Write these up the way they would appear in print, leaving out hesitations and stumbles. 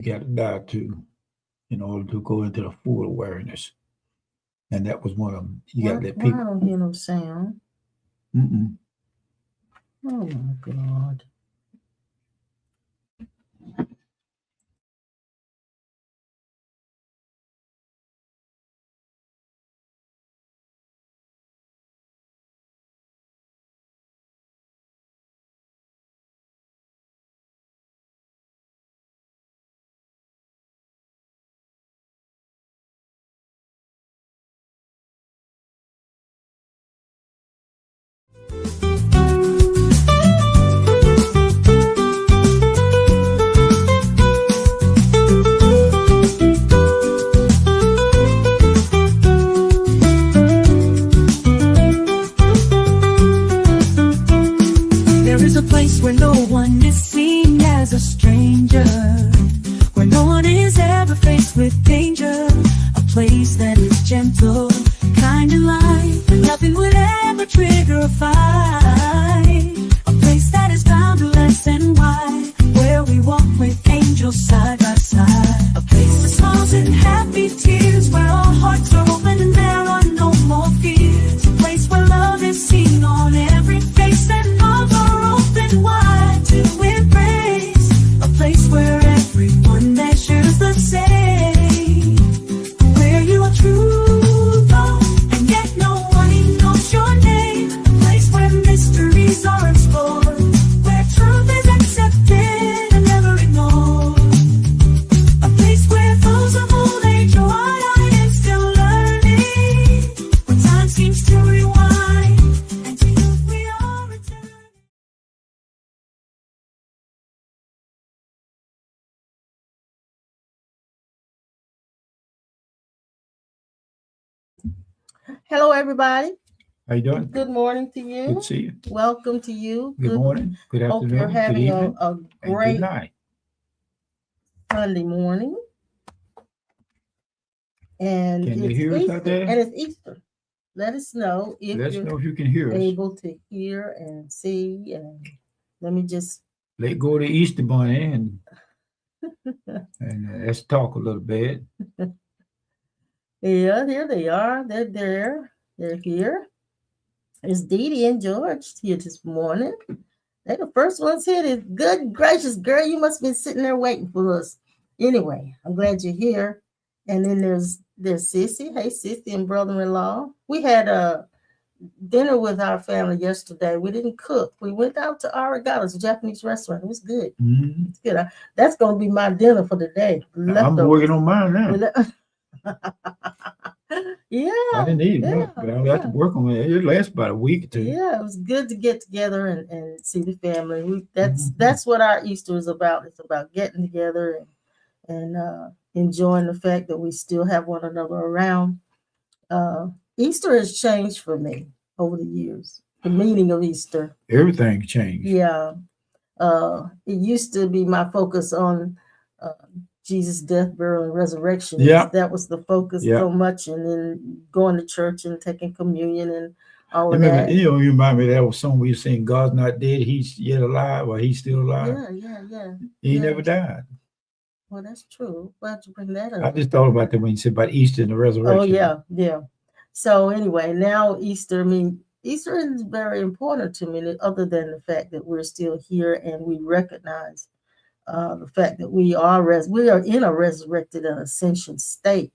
You got to die to in order to go into the full awareness. And that was one of them. You got to let Why I people. don't hear no sound? Mm-mm. Oh my God. There is a place where no one is seen as a stranger, where no one is ever faced with danger. A place that is gentle, kind and light, where nothing would ever trigger a fight. A place that is boundless and wide, where we walk with angels side by side. A place that smiles and happy tears, where our hearts are open and there are no more fears. A place where love is seen on every face and arms are open wide to embrace. A place where everyone measures the same, where you are true though, and yet no one knows your name. A place where mysteries are explored, where truth is accepted and never ignored. A place where those of old age are wide-eyed and still learning, where time seems to rewind, and to youth we are returning. Hello, everybody. How you doing? Good morning to you. Good to see you. Welcome to you. Good morning. Good Hope afternoon. you're Good having evening. a And good great night. Sunday morning. And Can they it's hear us Easter. out there? And it's Easter. Let us know if Let us you're know if you can hear us. able to hear and see. And let me just Let go of the Easter bunny and let's talk a little bit. Yeah, here they are. They're there. They're here. It's Dee Dee and George here this morning. They're the first ones here. This good gracious girl, you must have been sitting there waiting for us. Anyway, I'm glad you're here. And then there's Sissy. Hey, Sissy and brother-in-law. We had a dinner with our family yesterday. We didn't cook. We went out to Arigado's, a Japanese restaurant. It was good. Mhm. It's good. That's going to be my dinner for the day. I'm Leftovers. working on mine now. Yeah. I didn't eat yeah, much, but I have to work on it. It lasts about a week or two. Yeah, it was good to get together and see the family. That's Mhm. that's what our Easter is about. It's about getting together and enjoying the fact that we still have one another around. Easter has changed for me over the years. The meaning of Easter. Everything changed. Yeah. It used to be my focus on Jesus' death, burial, and resurrection. Yeah. That was the focus Yeah. so much, and then going to church and taking communion and all of Remember, that. you remind me of that was song we were saying, God's not dead, he's yet alive, or he's still alive. Yeah. He yeah. never died. Well, that's true. Why don't you bring that up? I just thought about that when you said about Easter and the resurrection. Oh, yeah. So anyway, now Easter, Easter is very important to me, other than the fact that we're still here and we recognize the fact that we are in a resurrected and ascension state.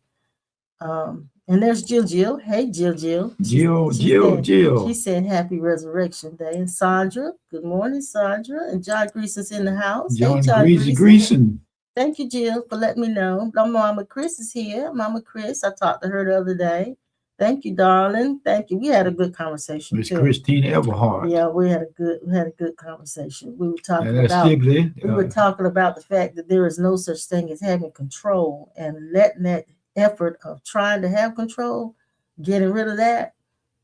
And there's Jill. Hey, Jill. Jill. She said happy resurrection day. And Sandra, good morning, Sandra. And John Greason's in the house. John hey, John Greason. Thank you, Jill, for letting me know. Mama Chris is here. Mama Chris, I talked to her the other day. Thank you, darling. Thank you. We had a good conversation. Miss Christine Everhart. Yeah, we had a good conversation. We were talking we were talking about the fact that there is no such thing as having control, and letting that effort of trying to have control, getting rid of that,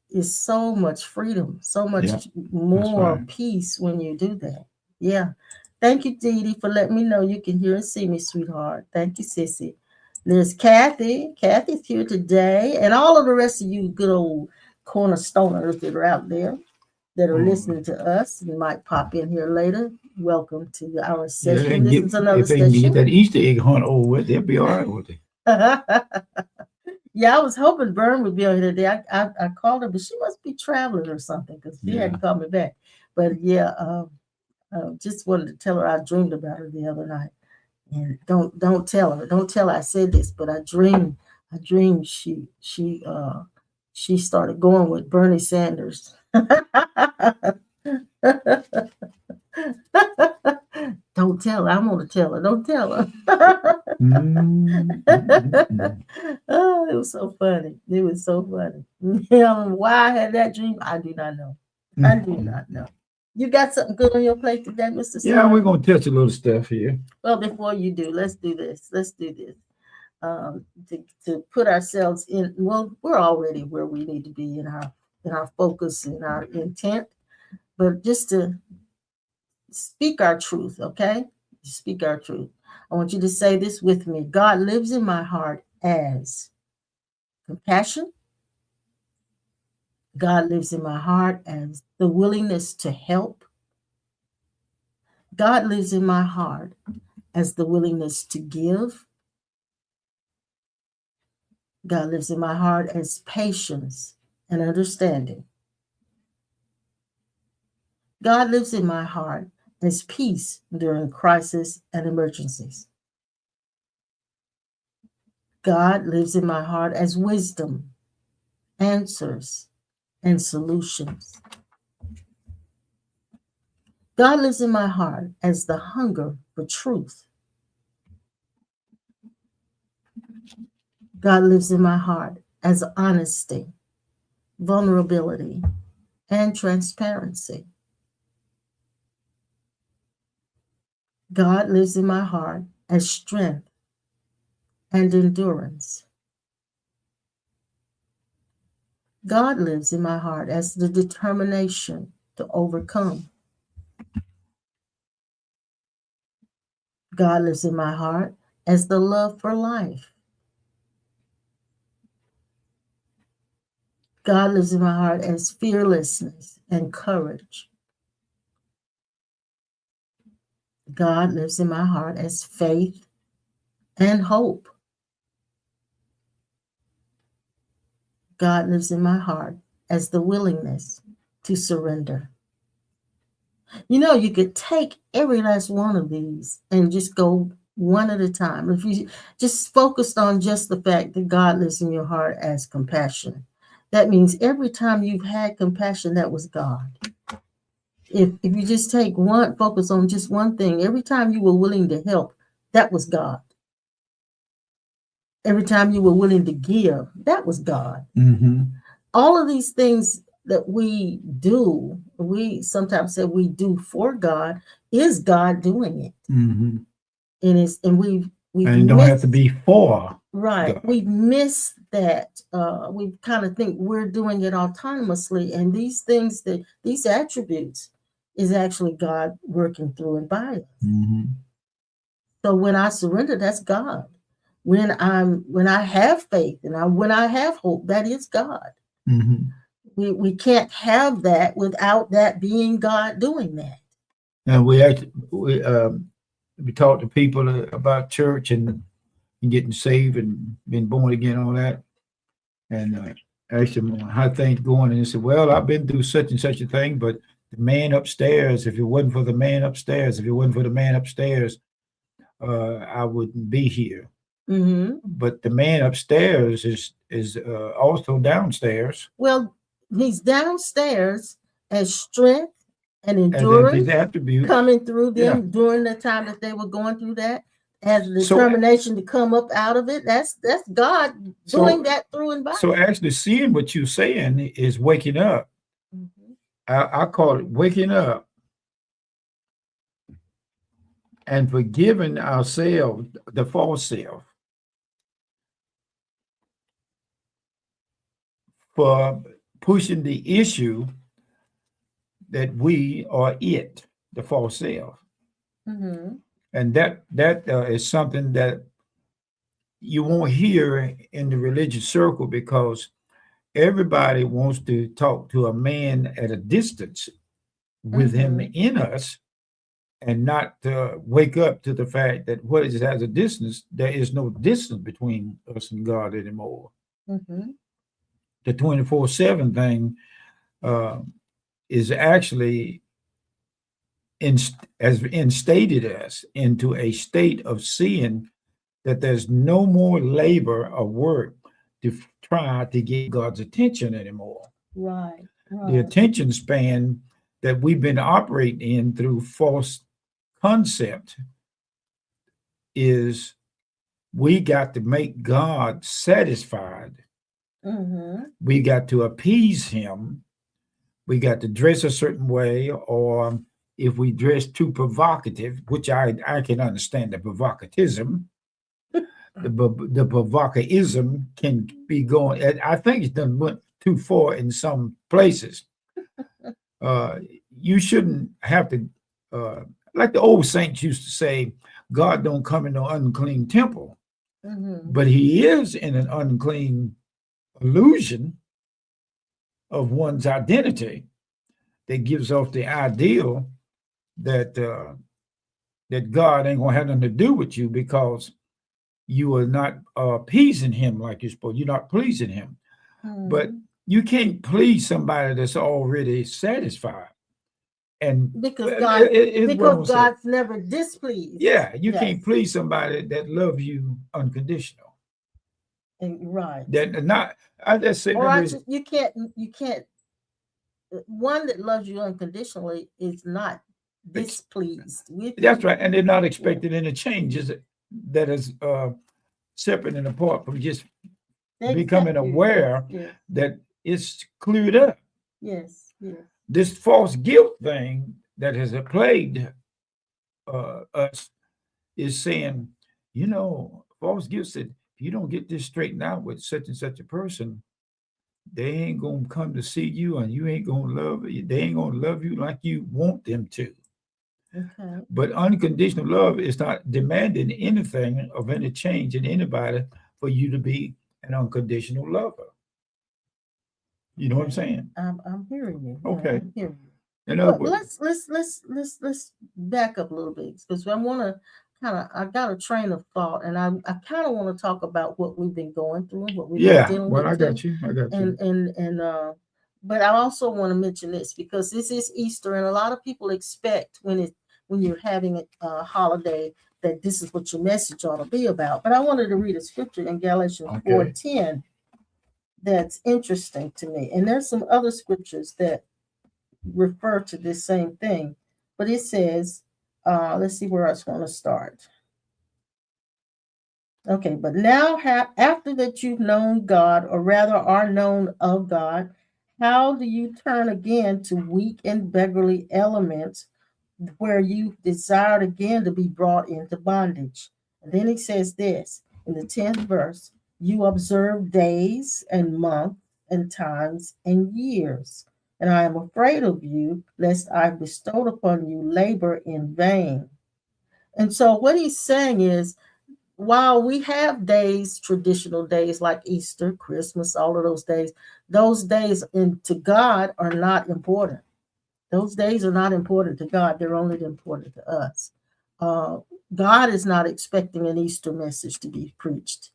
is so much freedom, so much more peace when you do that. Yeah. Thank you, Dee Dee, for letting me know you can hear and see me, sweetheart. Thank you, Sissy. There's Kathy. Kathy's here today. And all of the rest of you good old cornerstoners that are out there that are listening to us and might pop in here later. welcome to our Yeah, session. This is another if they can get session. that Easter egg hunt over with, they'll be all right with it. Yeah, I was hoping Vern would be on here today. I called her, but she must be traveling or something because she Yeah. hadn't called me back. But yeah, just wanted to tell her I dreamed about her the other night. And don't tell her. Don't tell her I said this, but I dreamed she started going with Bernie Sanders. Don't tell her. I'm gonna tell her. Don't tell her. Oh, it was so funny. It was so funny. Why I had that dream, I do not know. I do not know. You got something good on your plate today, Mr. Yeah, Simon? we're gonna touch a little stuff here. Well, before you do, let's do this. To put ourselves in. Well, we're already where we need to be in our focus and our intent, but just to speak our truth, okay? Speak our truth. I want you to say this with me. God lives in my heart as compassion. God lives in my heart as the willingness to help. God lives in my heart as the willingness to give. God lives in my heart as patience and understanding. God lives in my heart as peace during crisis and emergencies. God lives in my heart as wisdom, answers, and solutions. God lives in my heart as the hunger for truth. God lives in my heart as honesty, vulnerability, and transparency. God lives in my heart as strength and endurance. God lives in my heart as the determination to overcome. God lives in my heart as the love for life. God lives in my heart as fearlessness and courage. God lives in my heart as faith and hope. God lives in my heart as the willingness to surrender. You know, you could take every last one of these and just go one at a time. If you just focused on just the fact that God lives in your heart as compassion, that means every time you've had compassion, that was God. If you just take one, focus on just one thing, every time you were willing to help, that was God. Every time you were willing to give, that was God. Mm-hmm. All of these things that we do, we sometimes say we do for God, is God doing it. Mm-hmm. And we've And it don't have to be for. right. God. We've missed that. We kind of think we're doing it autonomously, and these things, that these attributes, is actually God working through and by us. Mm-hmm. So when I surrender, that's God. When I have faith and when I have hope, that is God. Mm-hmm. We can't have that without that being God doing that. And we talk to people about church and getting saved and being born again, all that. And asked them how things going, and they said, "Well, I've been through such and such a thing, but the man upstairs. If it wasn't for the man upstairs, I wouldn't be here." Mm-hmm. But the man upstairs is also downstairs. Well, he's downstairs as strength and And then endurance these attributes. coming through them during the time that they were going through that, as the So- determination to come up out of it. That's God doing that through and by. So actually seeing what you're saying is waking up. Mhm. I call it waking up and forgiving ourselves, the false self, for pushing the issue that we are it, the false self. Mhm. And that is something that you won't hear in the religious circle, because everybody wants to talk to a man at a distance with him in us, and not wake up to the fact that what is as a distance, there is no distance between us and God anymore. Mhm. The 24/7 thing is actually has instated us into a state of seeing that there's no more labor or work to try to get God's attention anymore. Right. The Right. attention span that we've been operating in through false concept is we got to make God satisfied. Mhm. We got to appease him. We got to dress a certain way, or if we dress too provocative, which I can understand the provocatism, the provocatism can be going. And I think it's done went too far in some places. You shouldn't have to, like the old saints used to say, God don't come in no unclean temple, Mhm. but he is in an unclean illusion of one's identity that gives off the ideal that that God ain't gonna have nothing to do with you because you are not appeasing him like you're supposed. You're not pleasing him, but Mhm. you can't please somebody that's already satisfied. And Because well, God, it's what I'm because saying. God's never displeased. Yeah, you Yes. can't please somebody that loves you unconditional. And right. That not I just said Or you can't one that loves you unconditionally is not displeased with you. that's right, and they're not expecting any changes that is separate and apart from just becoming Exactly. aware Yes. that it's cleared up. Yes. Yes. This false guilt thing that has plagued us is saying, false guilt said, if you don't get this straightened out with such and such a person, they ain't gonna come to see you, and you ain't gonna love. They ain't gonna love you like you want them to. Okay. But unconditional love is not demanding anything of any change in anybody for you to be an unconditional lover. You know what I'm saying? I'm hearing you. Yeah, Okay. I'm hearing you. In other But words, let's back up a little bit because I want to I got a train of thought, and I kind of want to talk about what we've been going through and what we've been yeah. dealing Well, with I got too. you. I got you. And but I also want to mention this because this is Easter, and a lot of people expect when you're having a holiday that this is what your message ought to be about. But I wanted to read a scripture in Galatians Okay. 4:10 that's interesting to me, and there's some other scriptures that refer to this same thing, but it says, let's see where I want to start. Okay, but now after that you've known God, or rather are known of God, how do you turn again to weak and beggarly elements where you desired again to be brought into bondage? And then he says this in the 10th verse, you observe days and months and times and years. And I am afraid of you, lest I bestowed upon you labor in vain. And so what he's saying is, while we have days, traditional days like Easter, Christmas, all of those days to God are not important. Those days are not important to God. They're only important to us. God is not expecting an Easter message to be preached.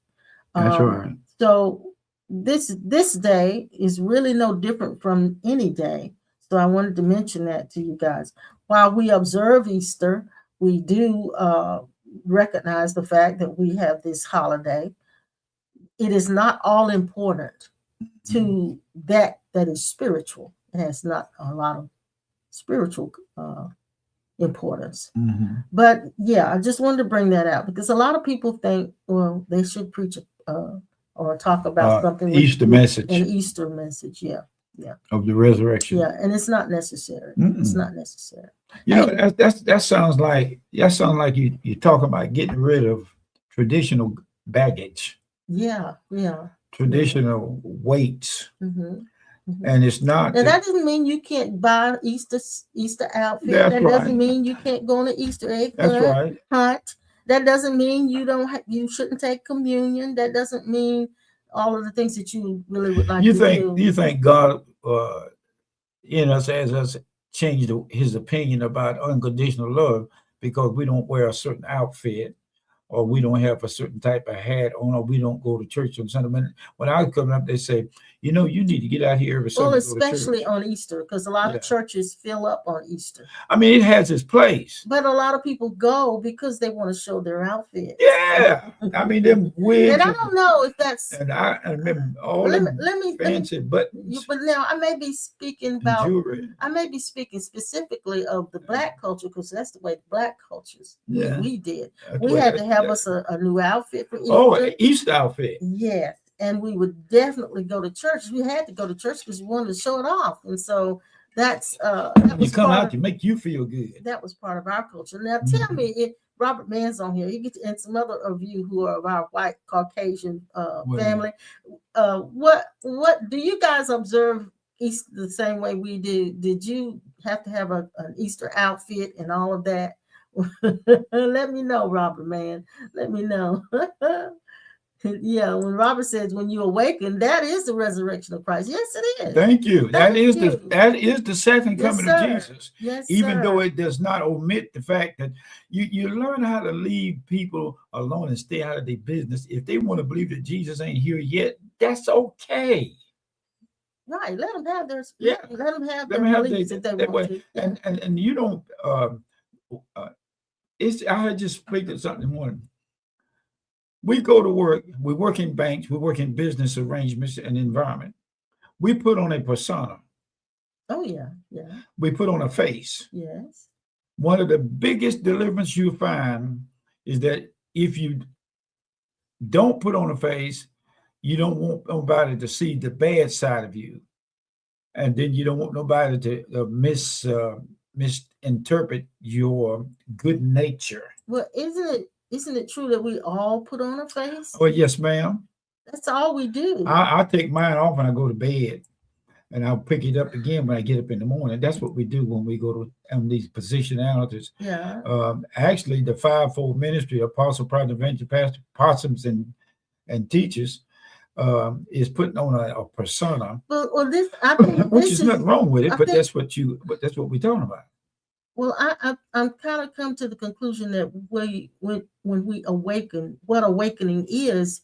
That's right. So this day is really no different from any day. So I wanted to mention that to you guys. While we observe Easter, we do recognize the fact that we have this holiday. It is not all important to that is spiritual. It has not a lot of spiritual importance. Mhm. But yeah, I just wanted to bring that out because a lot of people think, well, they should preach or talk about something Easter message. An Easter message, yeah, Of the resurrection. yeah, and it's not necessary. Mm-mm. It's not necessary. That sounds like you talk about getting rid of traditional baggage, Yeah. traditional weights, Mm-hmm. and it's not. Now that doesn't mean you can't buy Easter outfit. That's That right. doesn't mean you can't go on an Easter egg That's right. hunt. That doesn't mean you shouldn't take communion. That doesn't mean all of the things that you really would like to do. You think God, as us change his opinion about unconditional love because we don't wear a certain outfit, or we don't have a certain type of hat on, or we don't go to church on Sunday. When I was coming up, they say, you need to get out here every Well, Sunday. To go to especially church. on Easter, because a lot Yeah. of churches fill up on Easter. I mean, it has its place. But a lot of people go because they want to show their outfit. Yeah, I mean them wigs. And I don't know if that's. And I remember all Let them me. fancy buttons But now I may be speaking and about. jewelry. I may be speaking specifically of the Black culture because that's the way the Black cultures Yeah. we did. That's We what- had to have us a new outfit for Easter. Oh, Easter outfit. Yes, and we would definitely go to church. We had to go to church because we wanted to show it off, and so that's that You was come part out of, to make you feel good. that was part of our culture. Now tell me, if Robert Mann's on here, and some other of you who are of our white Caucasian family, what do you guys observe Easter the same way we do? Did you have to have an Easter outfit and all of that? Let me know, Robert Mann. Let me know. Yeah, when Robert says when you awaken, that is the resurrection of Christ. Yes, it is. Thank you. That Thank is you. that is the second Yes, coming of sir. Jesus. Yes, Even sir. though it does not omit the fact that you learn how to leave people alone and stay out of their business. If they want to believe that Jesus ain't here yet, that's okay. Right, let them have their Yeah. let them have Let their me have beliefs if they that want way. to. Yeah. And you don't I had just speak something morning. We go to work, we work in banks, we work in business arrangements and environment. We put on a persona, Oh yeah, yeah, we put on a face. yes. One of the biggest deliverance you find is that if you don't put on a face, you don't want nobody to see the bad side of you. And then you don't want nobody to misinterpret your good nature. Well, isn't it true that we all put on a face? Oh, yes, ma'am. That's all we do. I take mine off when I go to bed, and I'll pick it up again when I get up in the morning. That's what we do when we go to these positionalities. Yeah. Actually, the fivefold ministry, apostle, prophet, evangelist, pastor, apostles, and teachers, is putting on a persona, Well, this I think which this is nothing wrong with it, I but think- that's what we're talking about. Well, I'm kind of come to the conclusion that when we awaken, what awakening is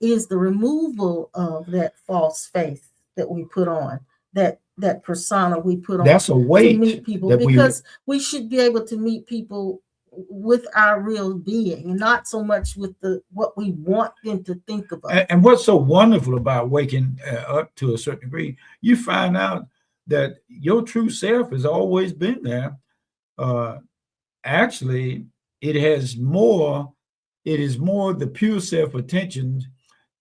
the removal of that false faith that we put on, that persona we put on That's a to weight meet people, that because we should be able to meet people with our real being, and not so much with what we want them to think of us. And what's so wonderful about waking up to a certain degree, you find out that your true self has always been there. Actually, it is more the pure self attention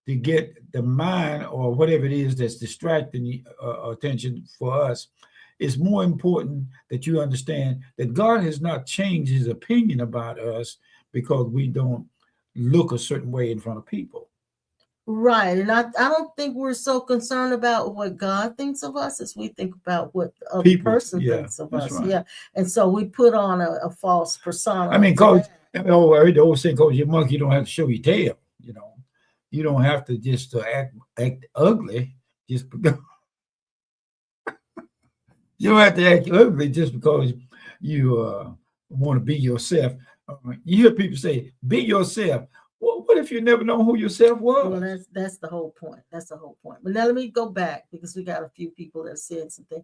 to get the mind or whatever it is that's distracting attention for us. It's more important that you understand that God has not changed his opinion about us because we don't look a certain way in front of people. Right. And I don't think we're so concerned about what God thinks of us as we think about what the other People, person yeah, thinks of that's us. right. Yeah. And so we put on a false persona. I mean, because the old saying goes, "You monkey, you don't have to show your tail." You don't have to just act ugly. Just because you don't have to act ugly just because you want to be yourself. You hear people say, "Be yourself." Well, what if you never know who yourself was? Well, that's the whole point. That's the whole point. But now let me go back, because we got a few people that said something.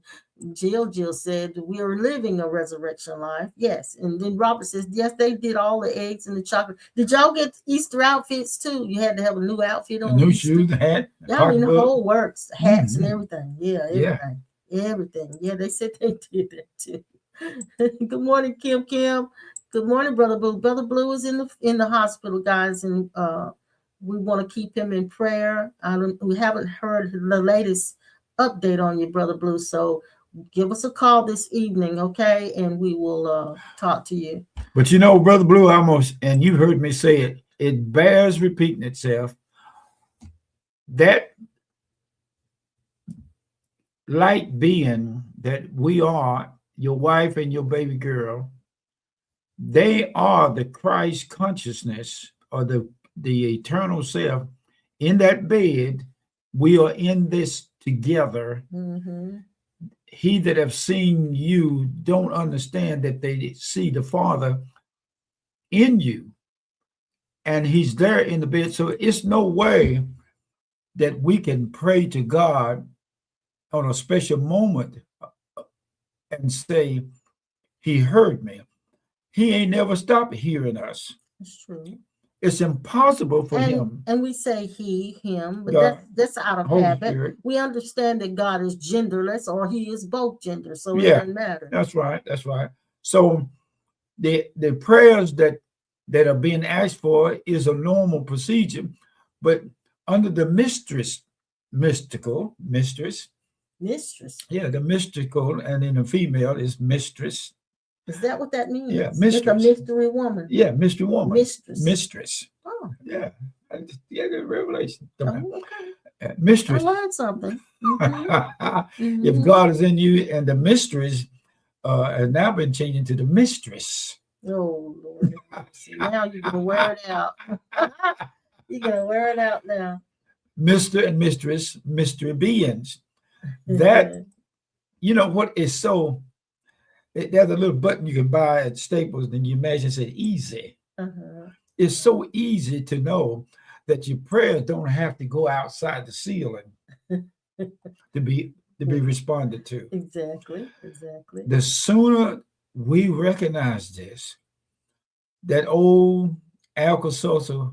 Jill said we are living a resurrection life. Yes. And then Robert says, yes, they did all the eggs and the chocolate. Did y'all get Easter outfits too? You had to have a new outfit on. A new Easter? shoes, a hat, a Yeah, I mean the pocketbook. whole works, hats and Mhm. everything. Yeah, Yeah. everything. Yeah, they said they did that too. Good morning, Kim. Good morning, Brother Blue. Brother Blue is in the hospital, guys, and we want to keep him in prayer. We haven't heard the latest update on you, Brother Blue. So give us a call this evening, okay? And we will talk to you. But Brother Blue, and you heard me say it bears repeating itself. That light being that we are, your wife and your baby girl, they are the Christ consciousness, or the eternal self. In that bed, we are in this together. Mm-hmm. he that have seen you don't understand that they see the Father in you, and he's there in the bed. So it's no way that we can pray to God on a special moment and say, he heard me. He ain't never stopped hearing us. It's true. It's impossible for him. And we say he, him, but God, that's out of Holy habit. Spirit. We understand that God is genderless, or he is both genders, so it Yeah. doesn't matter. That's right. That's right. So the prayers that are being asked for is a normal procedure, but under the mistress, Mistress. yeah, the mystical, and in a female is mistress. Is that what that means? Yeah, It's a mistress. mystery woman. Yeah, mystery woman. Mistress. Oh, Yeah. Yeah, the revelation. oh, okay. I Mistress. learned something. Mhm. If Mhm. God is in you, and the mysteries has now been changing to the mistress. Oh Lord. See, now you're gonna wear it out. You're gonna wear it out now. Mr. and mistress, mystery beings. That, you know what is so, there's a little button you can buy at Staples, and you imagine said easy. Uh-huh. It's so easy to know that your prayers don't have to go outside the ceiling to be responded to. Exactly. The sooner we recognize this, that old Alka-Seltzer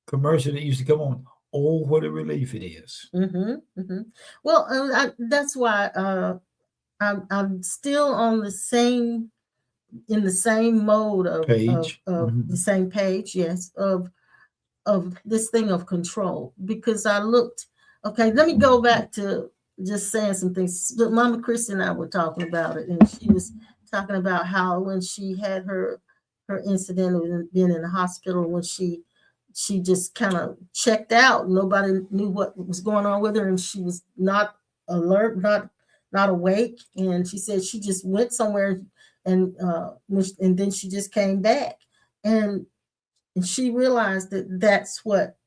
commercial that used to come on, oh, what a relief it is. Well, that's why I'm still on the same mode of Page. the same page, yes, of this thing of control, because I looked. Okay, let me go back to just saying some things. Mama Christy and I were talking about it, and she was talking about how when she had her incident of being in the hospital, when she just kind of checked out. Nobody knew what was going on with her, and she was not alert, not awake. And she said she just went somewhere, and then she just came back, and she realized that that's what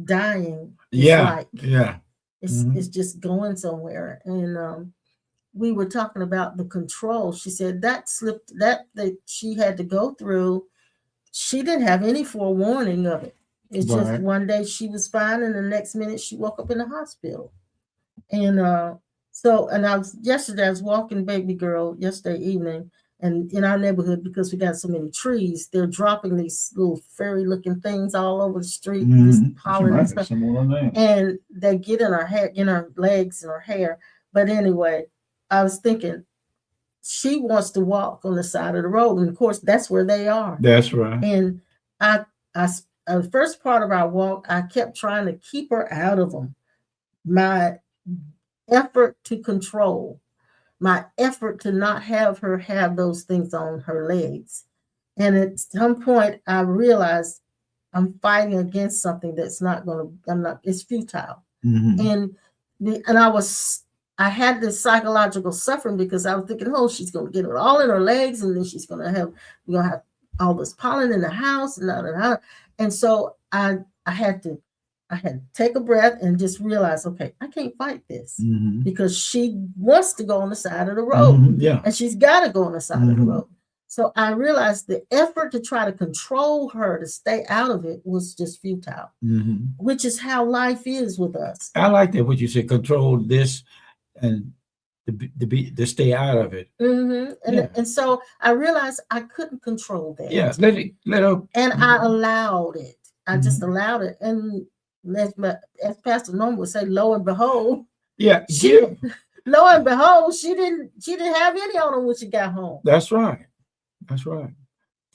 dying is like. Yeah. It's just going somewhere. And we were talking about the control. She said that she had to go through. She didn't have any forewarning of it. It's just one day she was fine, and the next minute she woke up in the hospital. And I was walking baby girl yesterday evening, and in our neighborhood, because we got so many trees, they're dropping these little fairy looking things all over the street, this pollen and stuff. And they get in our hair, in our legs and our hair. But anyway, I was thinking, she wants to walk on the side of the road, and of course that's where they are. That's right. And the first part of our walk, I kept trying to keep her out of them. My effort to control, my effort to not have her have those things on her legs. And at some point I realized I'm fighting against something that's it's futile. And I had this psychological suffering, because I was thinking, oh, she's going to get it all in her legs, and then we're going to have all this pollen in the house, and so I had to take a breath and just realize, okay, I can't fight this, because she wants to go on the side of the road, and she's got to go on the side of the road. So I realized the effort to try to control her to stay out of it was just futile, which is how life is with us. I like that what you said, control this and to stay out of it. And so I realized I couldn't control that. Yeah, let her. And I allowed it. I just allowed it. And as Pastor Norman would say, lo and behold, she didn't have any on her when she got home. That's right.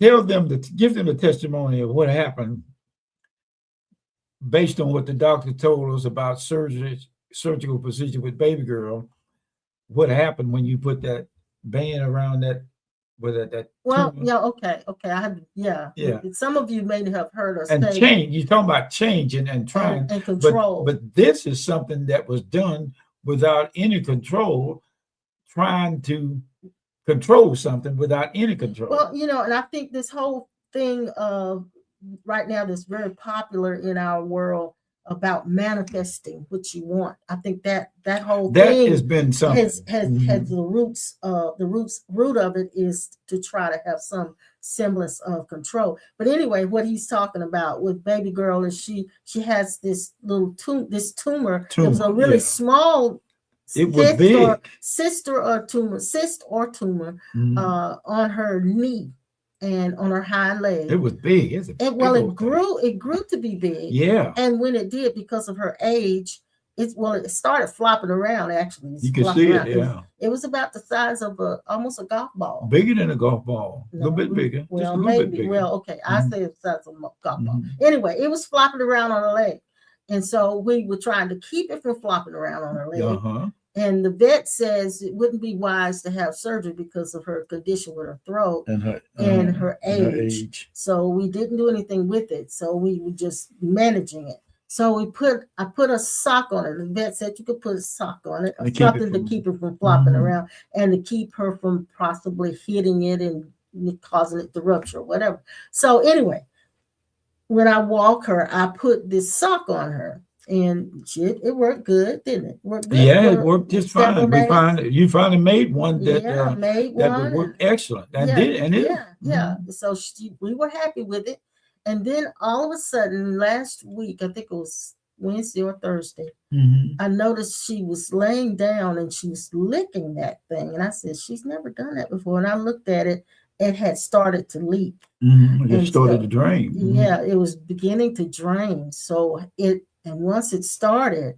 Give them the testimony of what happened based on what the doctor told us about surgical procedure with baby girl. What happened when you put that band around that? Well, tumor? Okay. Some of you may have heard us say change. You're talking about change and trying and control. But this is something that was done without any control, trying to control something without any control. Well, and I think this whole thing of right now that's very popular in our world about manifesting what you want. I think that whole That thing has been something. has the root of it is to try to have some semblance of control. But anyway, what he's talking about with baby girl is she has this little tumor. It was a really small It was big. cyst or tumor on her knee and on her hind leg. It was big. It grew to be big. Yeah. And when it did, because of her age, it started flopping around. Actually, You can see it. Yeah. It was about the size of almost a golf ball. Bigger than a golf ball. A little bit bigger. Well, just a little maybe. bit bigger. Well, okay. I say the size of a golf ball. Mhm. Anyway, it was flopping around on her leg, and so we were trying to keep it from flopping around on her leg. Uh-huh. And the vet says it wouldn't be wise to have surgery because of her condition with her throat And her age. So we didn't do anything with it. So we were just managing it. So I put a sock on it. The vet said you could put a sock on it, or something to keep it from flopping around and to keep her from possibly hitting it and causing it to rupture or whatever. So anyway, when I walk her, I put this sock on her. And it worked good, didn't it? Worked good. Yeah, it worked just fine. You finally made one that made that one would work excellent. And So we were happy with it. And then all of a sudden, last week, I think it was Wednesday or Thursday, I noticed she was laying down and she was licking that thing. And I said, she's never done that before. And I looked at it. It had started to leak. It started to drain. Yeah, it was beginning to drain. And once it started,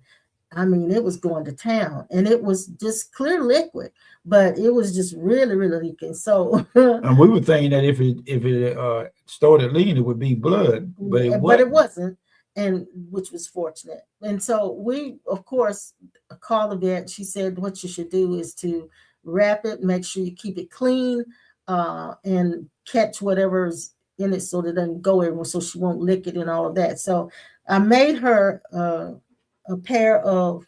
I mean, it was going to town, and it was just clear liquid, but it was just really, really leaking. So, and we were thinking that if it started leaking, it would be blood, but it wasn't, and which was fortunate. And so we, of course, called the vet. She said what you should do is to wrap it, make sure you keep it clean, and catch whatever's in it so that it doesn't go everywhere, so she won't lick it and all of that. So I made her a pair of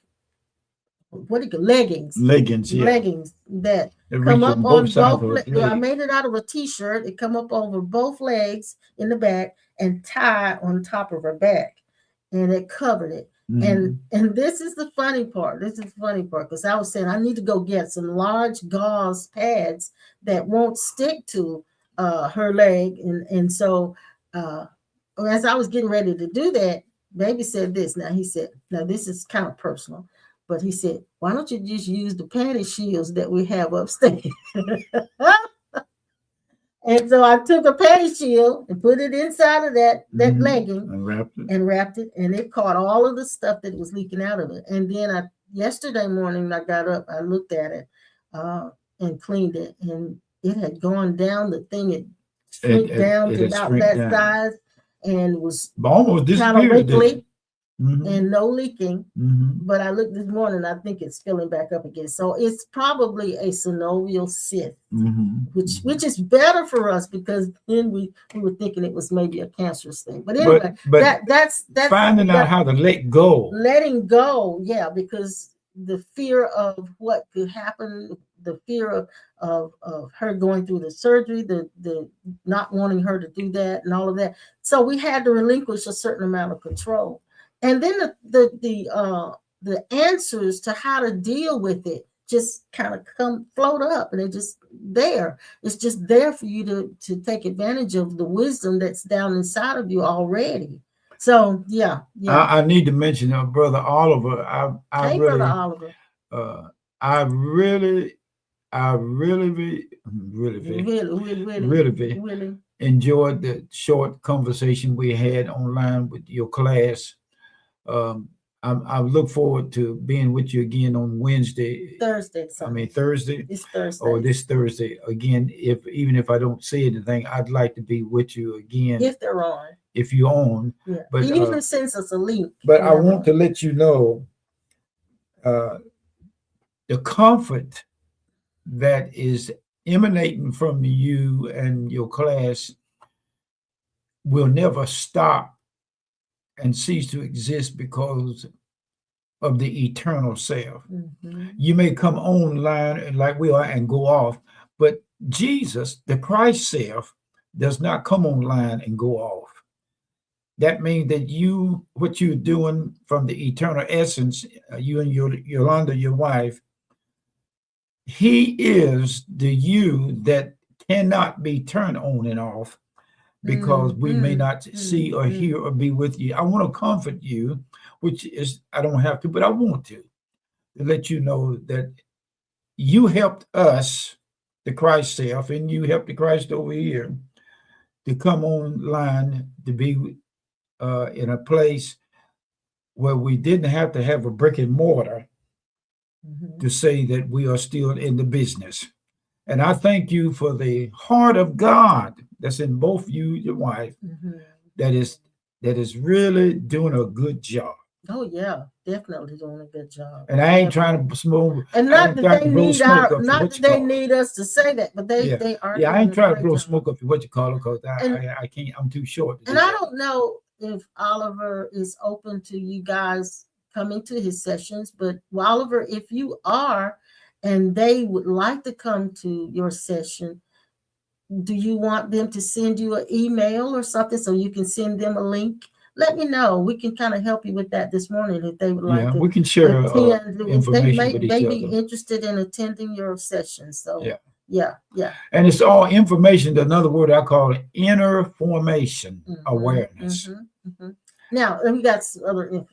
leggings. Leggings that come up on both. I made it out of a t-shirt. It come up over both legs in the back and tie on top of her back, and it covered it. And this is the funny part. Because I was saying I need to go get some large gauze pads that won't stick to her leg, and so as I was getting ready to do that, baby said this. Now he said, now this is kind of personal, but he said, why don't you just use the panty shields that we have upstairs? And so I took a panty shield and put it inside of that legging and wrapped it, and it caught all of the stuff that was leaking out of it. And then yesterday morning I got up, I looked at it and cleaned it, and it had gone down. The thing had shrunk down to about that size and was almost kind of wrinkly and no leaking. But I looked this morning, I think it's filling back up again. So it's probably a synovial cyst, which is better for us, because then we were thinking it was maybe a cancerous thing. But anyway, but that's finding out how to let go. Letting go, yeah, because the fear of what could happen, the fear of her going through the surgery, the not wanting her to do that and all of that. So we had to relinquish a certain amount of control. And then the answers to how to deal with it just kind of float up, and it's just there. It's just there for you to take advantage of the wisdom that's down inside of you already. So yeah. I need to mention Brother Oliver. Brother Oliver. I really enjoyed the short conversation we had online with your class. I look forward to being with you again on Thursday. This Thursday. Or this Thursday again. Even if I don't say anything, I'd like to be with you again. If they're on. If you're on. Yeah. But he usually sends us a link. But I want to let you know the comfort that is emanating from you and your class will never stop and cease to exist because of the eternal self. You may come online like we are and go off, but Jesus, the Christ self, does not come online and go off. that means that what you're doing from the eternal essence, you and Yolanda, your wife, he is the you that cannot be turned on and off because we may not see or hear or be with you. I want to comfort you, which is, I don't have to, but I want to let you know that you helped us, the Christ self, and you helped the Christ over here to come online to be in a place where we didn't have to have a brick and mortar to say that we are still in the business. And I thank you for the heart of God that's in both you, your wife, that is really doing a good job. Oh yeah, definitely doing a good job. And I ain't trying to smoke. And not that they need need us to say that, but they are. Yeah, I ain't trying to blow smoke up what you call it, because I can't. I'm too short. And I don't know if Oliver is open to you guys coming to his sessions, but Oliver, if you are, and they would like to come to your session, do you want them to send you an email or something so you can send them a link? Let me know. We can kind of help you with that this morning if they would like to. We can share information with each other. They may be interested in attending your session. So yeah. And it's all information. Another word I call it inner formation awareness. Now we got some other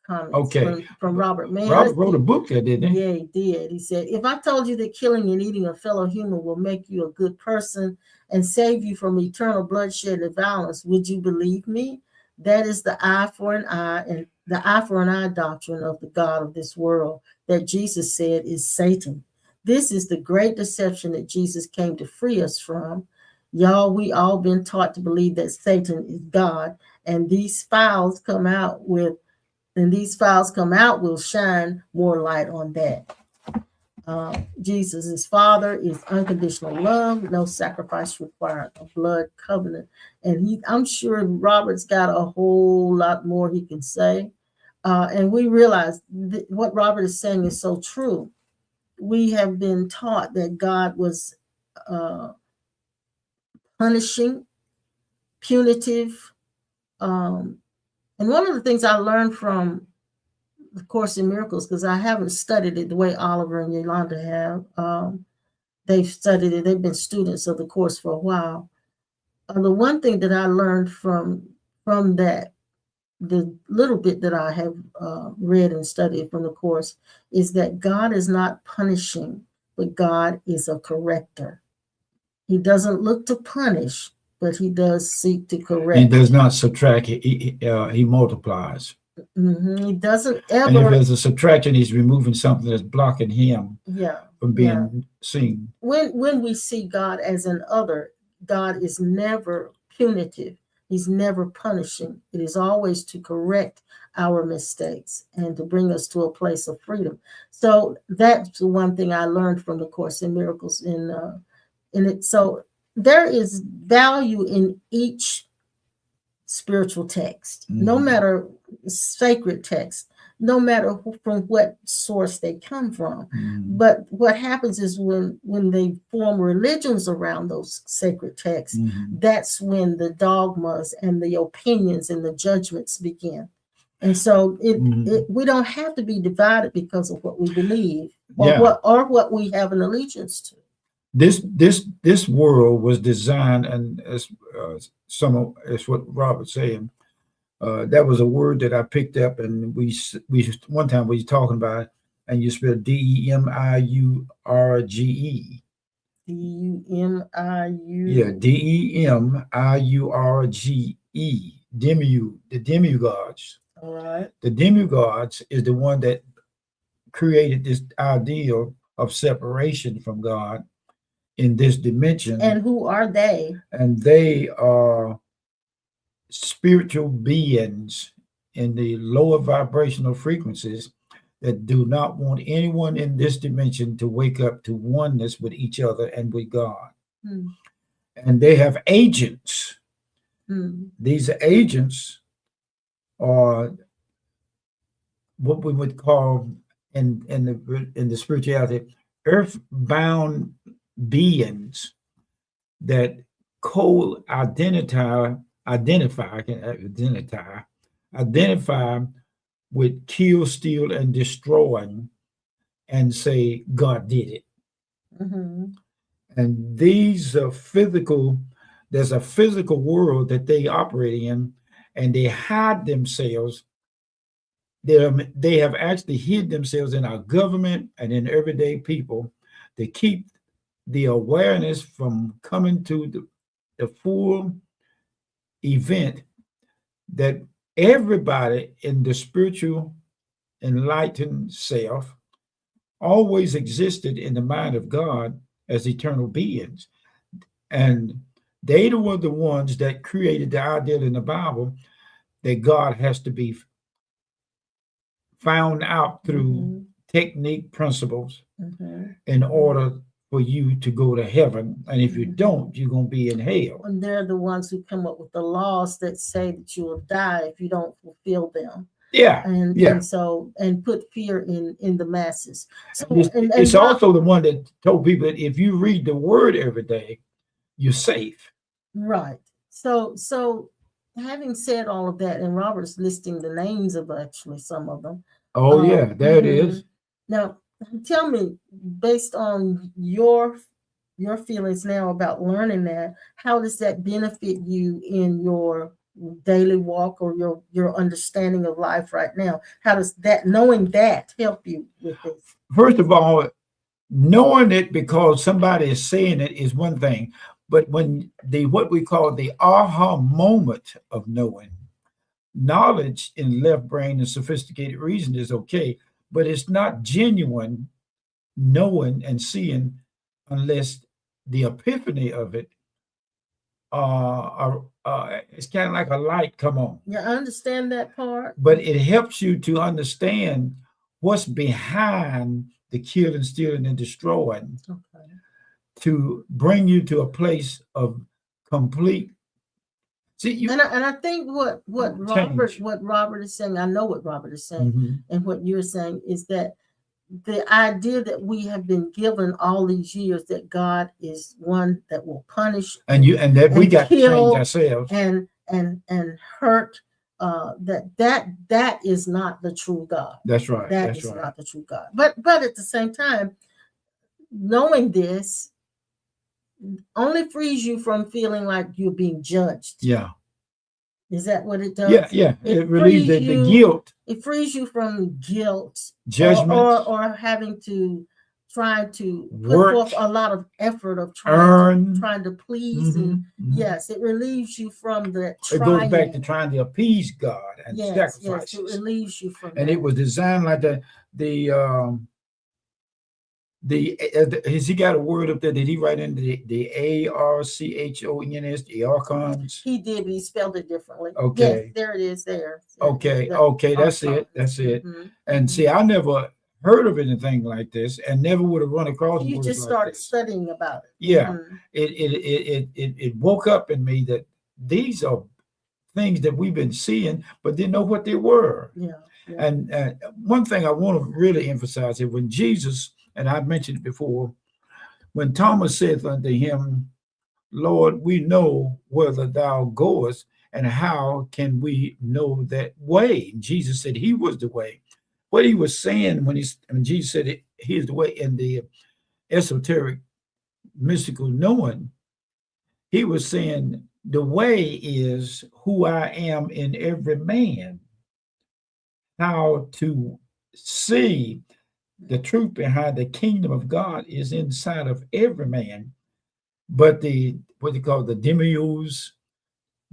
comments from Robert. Man, Robert wrote a book there, didn't he? Yeah, he did. He said, if I told you that killing and eating a fellow human will make you a good person and save you from eternal bloodshed and violence, would you believe me? That is the eye for an eye and the eye for an eye doctrine of the God of this world that Jesus said is Satan. This is the great deception that Jesus came to free us from. Y'all, we all been taught to believe that Satan is God, and these files come out will shine more light on that. Jesus' Father is unconditional love, no sacrifice required, a blood covenant. And I'm sure Robert's got a whole lot more he can say. And we realize what Robert is saying is so true. We have been taught that God was punishing, punitive. And one of the things I learned from the Course in Miracles, because I haven't studied it the way Oliver and Yolanda have. They've studied it. They've been students of the Course for a while. The one thing that I learned from that, the little bit that I have read and studied from the Course, is that God is not punishing, but God is a corrector. He doesn't look to punish, but he does seek to correct. He does not subtract. He multiplies. He doesn't ever. And if there's a subtraction, he's removing something that's blocking him from being seen. When we see God as an other, God is never punitive. He's never punishing. It is always to correct our mistakes and to bring us to a place of freedom. So that's the one thing I learned from the Course in Miracles. In it, so there is value in each spiritual text, no matter sacred text, no matter from what source they come from. But what happens is when they form religions around those sacred texts, that's when the dogmas and the opinions and the judgments begin. And so we don't have to be divided because of what we believe or what we have an allegiance to. This world was designed, and as what Robert's saying, that was a word that I picked up, and we one time we was talking about it, and you spell DEMIURGE. DEMIU. Yeah, DEMIURGE. The demigods. All right. The demigods is the one that created this ideal of separation from God in this dimension. And who are they? And they are spiritual beings in the lower vibrational frequencies that do not want anyone in this dimension to wake up to oneness with each other and with God. And they have agents. These agents are what we would call in the spirituality earthbound beings that co-identify identify with kill, steal, and destroying, and say God did it. Mm-hmm. And these are physical. There's a physical world that they operate in, and they hide themselves. They have actually hid themselves in our government and in everyday people to keep the awareness from coming to the full event that everybody in the spiritual enlightened self always existed in the mind of God as eternal beings. And they were the ones that created the idea in the Bible that God has to be found out through technique principles in order for you to go to heaven. And if you don't, you're going to be in hell. And they're the ones who come up with the laws that say that you will die if you don't fulfill them. Yeah. And so put fear in the masses. So it's also the one that told people that if you read the word every day, you're safe. Right. So having said all of that, and Robert's listing the names of actually some of them. Oh, yeah, there it is. Now, tell me, based on your feelings now about learning that, how does that benefit you in your daily walk or your understanding of life right now? How does that, knowing that, help you with this? First of all, knowing it because somebody is saying it is one thing, but when what we call the aha moment of knowing, knowledge in left brain and sophisticated reason is okay, but it's not genuine knowing and seeing unless the epiphany of it it's kind of like a light come on. Yeah, I understand that part. But it helps you to understand what's behind the killing, stealing, and destroying, to bring you to a place of complete. See, and I think what Robert is saying, I know what Robert is saying, and what you're saying is that the idea that we have been given all these years that God is one that will punish and that we got to change ourselves and hurt, that is not the true God. That's right. That is not the true God. But at the same time, knowing this only frees you from feeling like you're being judged. Yeah. Is that what it does? Yeah. It relieves the guilt. It frees you from guilt, judgment, or having to try to put forth a lot of effort of trying to please. And yes, it relieves you from the trying. It goes back to trying to appease God and sacrifices. Yes, it relieves you from and that. It was designed like has he got a word up there? Did he write in the ARCHONS, the archons? He did, but he spelled it differently. Okay. Yes, there it is there. Okay, that's it. That's it. And see, I never heard of anything like this and never would have run across it. You just started studying about it. Yeah. It woke up in me that these are things that we've been seeing, but didn't know what they were. Yeah. And one thing I want to really emphasize here, when Jesus, and I've mentioned it before, when Thomas saith unto him, Lord, we know whither thou goest, and how can we know that way? And Jesus said he was the way. What he was saying when Jesus said he is the way in the esoteric, mystical knowing, he was saying the way is who I am in every man. How to see the truth behind the kingdom of God is inside of every man. But what they call the demiurge,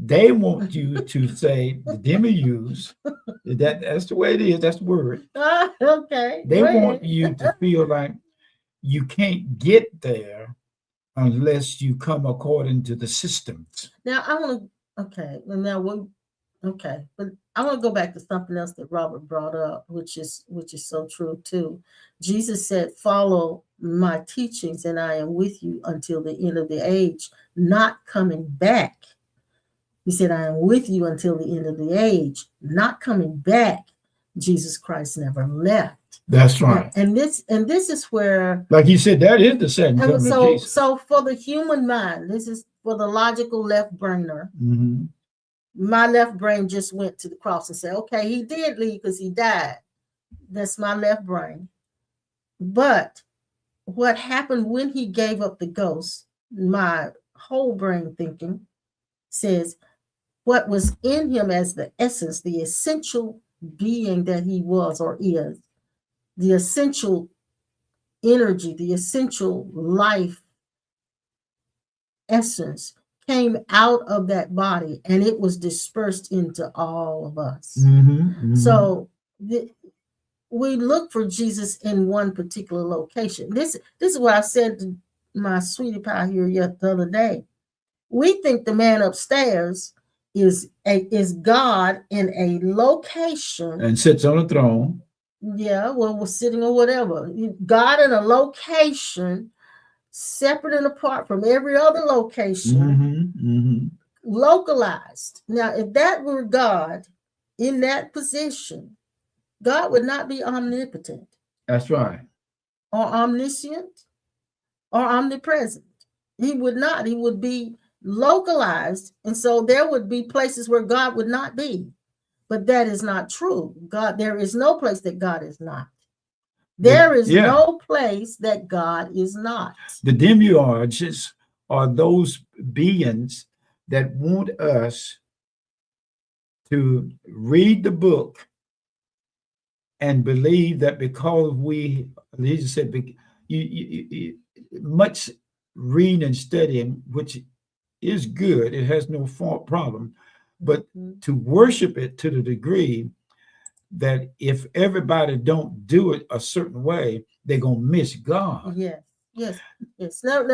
they want you to say the demiurge, that's the way it is, that's the word. Okay. They want you to feel like you can't get there unless you come according to the systems. Now I want to, but I want to go back to something else that Robert brought up, which is so true too. Jesus said, follow my teachings and I am with you until the end of the age, not coming back. He said, I am with you until the end of the age, not coming back. Jesus Christ never left. That's right. And this is where, like he said, that is the second coming of Jesus. So for the human mind, this is for the logical left brainer. my left brain just went to the cross and said, okay, he did leave because he died. That's my left brain. But what happened when he gave up the ghost, my whole brain thinking says what was in him as the essence, the essential being that he was or is, the essential energy, the essential life essence came out of that body and it was dispersed into all of us. So we look for Jesus in one particular location. This is what I said to my sweetie pie here the other day. We think the man upstairs is God in a location and sits on a throne. Yeah, well, we're sitting or whatever. God in a location separate and apart from every other location, localized. Now, if that were God in that position, God would not be omnipotent. That's right. Or omniscient or omnipresent. He would not. He would be localized. And so there would be places where God would not be. But that is not true. God, there is no place that God is not. There is no place that God is not. The demiurges are those beings that want us to read the book and believe that because Jesus said, much reading and studying, which is good, it has no problem, but to worship it to the degree that if everybody don't do it a certain way, they're going to miss God. Yes. Now,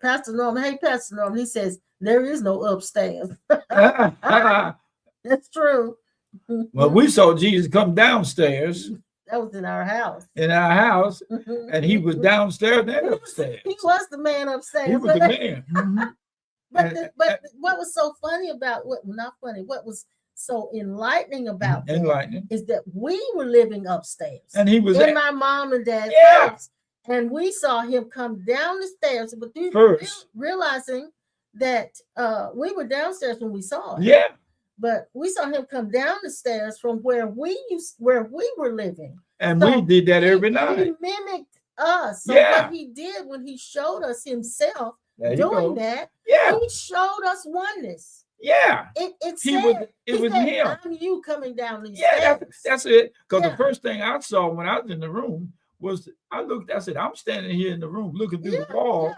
Pastor Norman, Pastor Norman, he says, there is no upstairs. That's true. Well, we saw Jesus come downstairs. That was in our house. And he was downstairs and upstairs. He was the man upstairs. He was the man. But what was so funny about what was so enlightening about that is that we were living upstairs. And he was in my mom and dad's house. And we saw him come down the stairs, but realizing that we were downstairs when we saw it. Yeah. But we saw him come down the stairs from where we were living. And so we did that every night. He mimicked us. So what he did when he showed us himself doing that, he showed us oneness. Yeah. It was him. I'm you coming down these stairs. That's it. Because the first thing I saw when I was in the room was I said, I'm standing here in the room looking through the wall.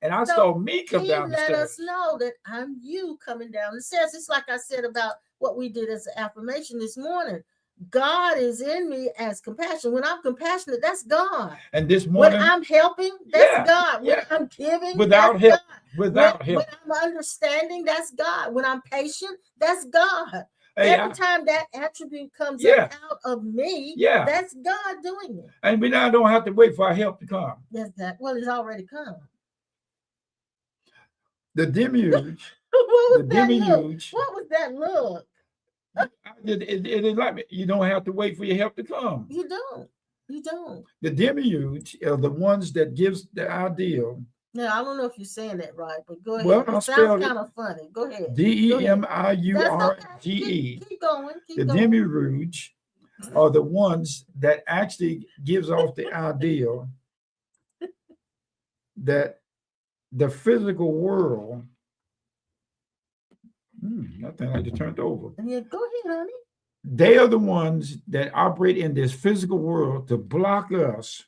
And I saw me come down the stairs. He let us know that I'm you coming down the stairs. It's like I said about what we did as an affirmation this morning. God is in me as compassion. When I'm compassionate, that's God. And this morning, when I'm helping, that's God. When I'm giving, without help, when I'm understanding, that's God. When I'm patient, that's God. Every time that attribute comes out of me, that's God doing it. And we now don't have to wait for our help to come. That's that. Well, it's already come. The demiurge. What was that look? It is like you don't have to wait for your help to come. You don't. The demiurge are the ones that gives the ideal. Now I don't know if you're saying that right, but go ahead. Well, it sounds kind of funny. Go ahead. Demiurge. Keep going. The demiurge are the ones that actually gives off the ideal that the physical world. Nothing like to turn it over. Yeah, go ahead, honey. They are the ones that operate in this physical world to block us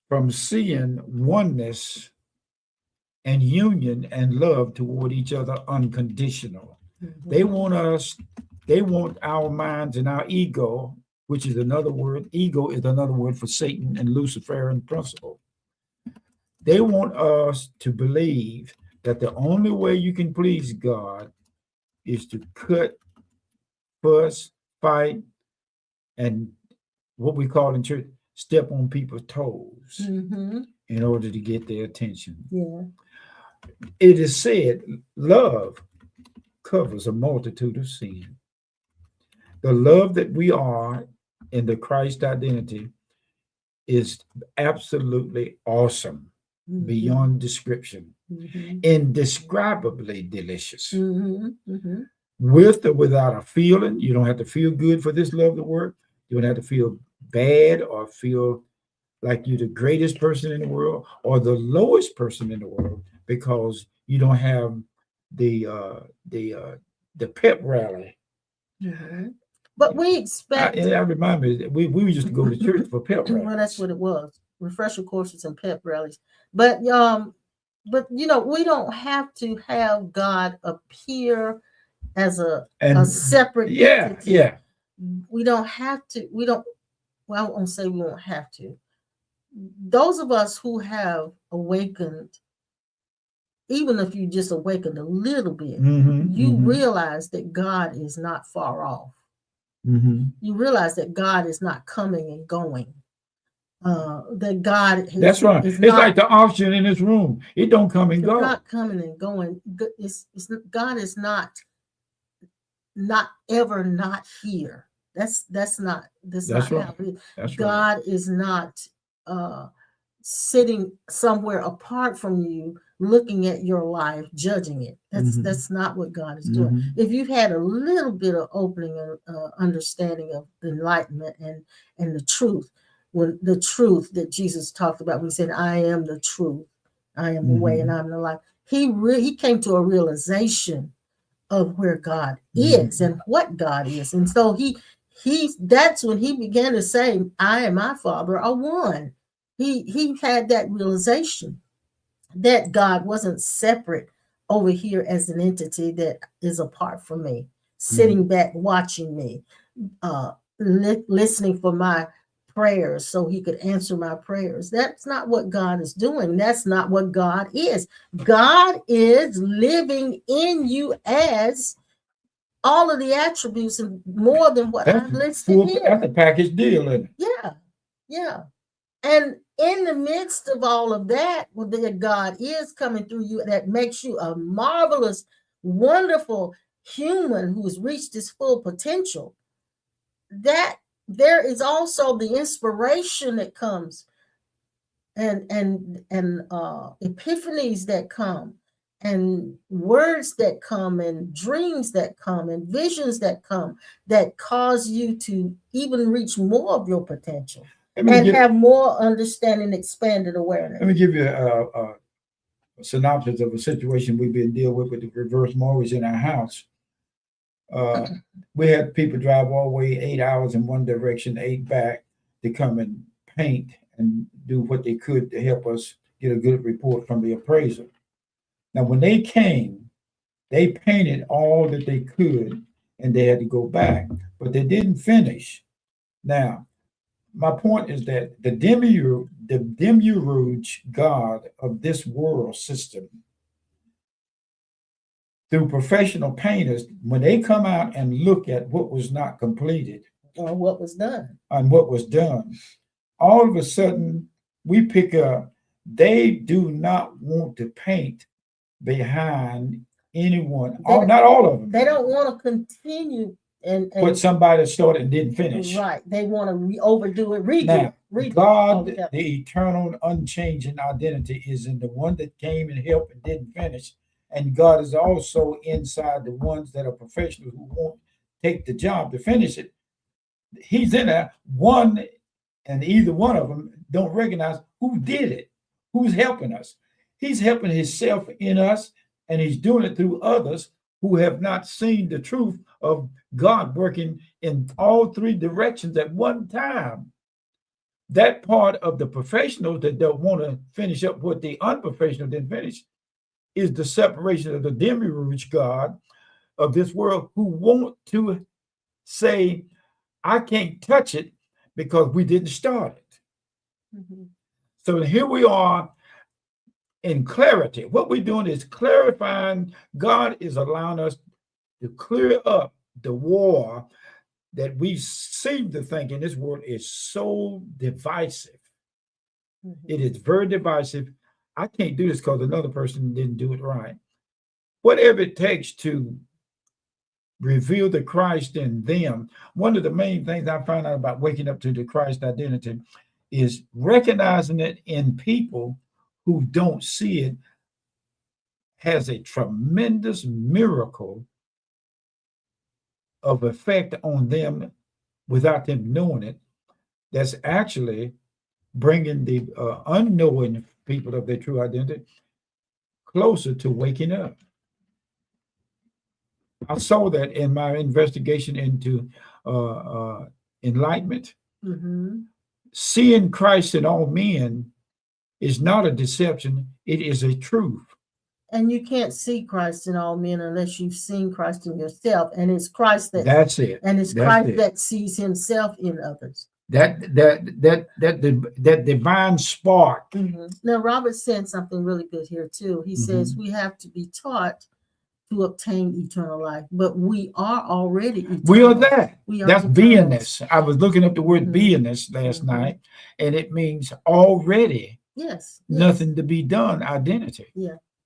from seeing oneness and union and love toward each other unconditional. They want our minds and our ego, which is another word. Ego is another word for Satan and Luciferian principle. They want us to believe that the only way you can please God is to cut, fuss, fight, and what we call in church, step on people's toes in order to get their attention. Yeah. It is said, love covers a multitude of sin. The love that we are in the Christ identity is absolutely awesome. Mhm. beyond description, Mhm. indescribably delicious. Mhm. Mhm. With or without a feeling, you don't have to feel good for this love to work. You don't have to feel bad or feel like you're the greatest person in the world or the lowest person in the world because you don't have the uh the pep rally. Mhm. But we expect, I remind me that we used to go to church for pep rallies. well, that's what it was. Refresher courses and pep rallies. But we don't have to have God appear as a And separate yeah, entity. yeah. We don't have to, we don't, well, I won't say we won't have to. Those of us who have awakened, even if you just awakened a little bit, you realize that God is not far off. You realize that God is not coming and going. That God is, That's right. is It's not, like the oxygen in this room. It don't come and it's go. not coming and going. God is not ever not here. That's not That's not right. how it is. That's right. God is not sitting somewhere apart from you, looking at your life, judging it. That's not what God is doing. If you've had a little bit of opening and understanding of enlightenment and the truth, when the truth that Jesus talked about, when he said, "I am the truth, I am the way, and I'm the life," he came to a realization of where God is and what God is, and so that's when he began to say, "I and my Father are one." He had that realization that God wasn't separate over here as an entity that is apart from me, sitting back watching me, listening for my prayers so he could answer my prayers. That's not what God is doing. That's not what God is. God is living in you as all of the attributes and more than what I've listed here. That's a package deal, isn't it? Yeah, yeah. And in the midst of all of that, that God is coming through you, that makes you a marvelous, wonderful human who has reached his full potential, that there is also the inspiration that comes and epiphanies that come and words that come and dreams that come and visions that come that cause you to even reach more of your potential and have more understanding, expanded awareness. Let me give you a synopsis of a situation we've been dealing with the reverse mortgage in our house. We had people drive all the way 8 hours in one direction, 8 back to come and paint and do what they could to help us get a good report from the appraiser. Now, when they came, they painted all that they could and they had to go back, but they didn't finish. Now, my point is that the demiurge God of this world system, through professional painters, when they come out and look at what was not completed or what was done, all of a sudden we pick up, they do not want to paint behind anyone, not all of them. They don't want to continue and what somebody started and didn't finish. Right. They want to overdo it, redo it. God, the eternal, unchanging identity is in the one that came and helped and didn't finish. And God is also inside the ones that are professionals who won't take the job to finish it. He's in there, one, and either one of them don't recognize who did it, who's helping us. He's helping himself in us, and he's doing it through others who have not seen the truth of God working in all three directions at one time. That part of the professionals that don't want to finish up what the unprofessional didn't finish is the separation of the demiurge God of this world who want to say, I can't touch it because we didn't start it. So here we are in clarity. What we're doing is clarifying. God is allowing us to clear up the war that we seem to think in this world is so divisive. It is very divisive. I can't do this because another person didn't do it right. Whatever it takes to reveal the Christ in them. One of the main things I found out about waking up to the Christ identity is recognizing it in people who don't see it has a tremendous miracle of effect on them without them knowing it. That's actually bringing the unknowing people of their true identity closer to waking up. I saw that in my investigation into enlightenment. Mhm. Seeing Christ in all men is not a deception, it is a truth. And you can't see Christ in all men unless you've seen Christ in yourself. And it's Christ That's it. and it's That's Christ it. that sees himself in others. That divine spark. Now, Robert's saying something really good here too. He says we have to be taught to obtain eternal life, but we are already eternal. We are that. We are That's eternal. beingness. I was looking up the word Mhm. beingness last Mhm. night, and it means already Yes. nothing to be done identity.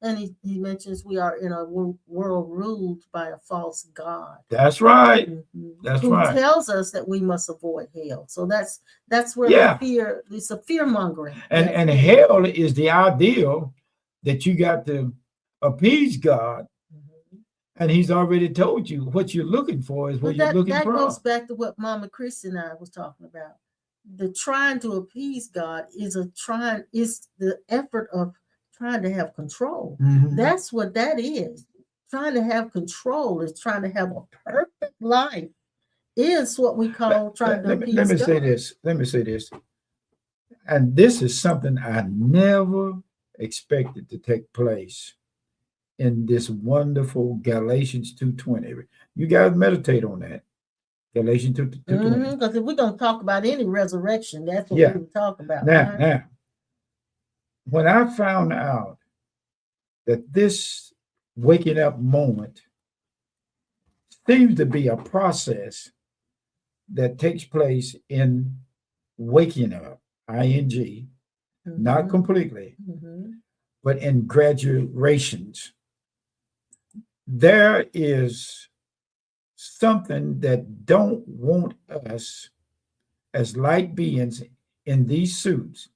And he mentions we are in a world ruled by a false god. That's right. That's Who right. tells us that we must avoid hell. So that's where Yeah. the fear, it's a fear mongering. And hell is the ideal that you got to appease God, and He's already told you what you're looking for is what But you're looking that for. goes back to what Mama Chris and I was talking about. The trying to appease God is the effort of trying to have control. Mhm. That's what that is. Trying to have control is trying to have a perfect life. Is what we call trying to appease Let me God. say this. Let me say this. And this is something I never expected to take place in this wonderful Galatians 2:20. You guys meditate on that. Galatians 2:20. Because if we're going to talk about any resurrection, that's what Yeah. we would talk about. Now, right? now, when I found out that this waking up moment seems to be a process that takes place in waking up, ing, not Mhm, completely, mhm. but in graduations. There is something that don't want us as light beings in these suits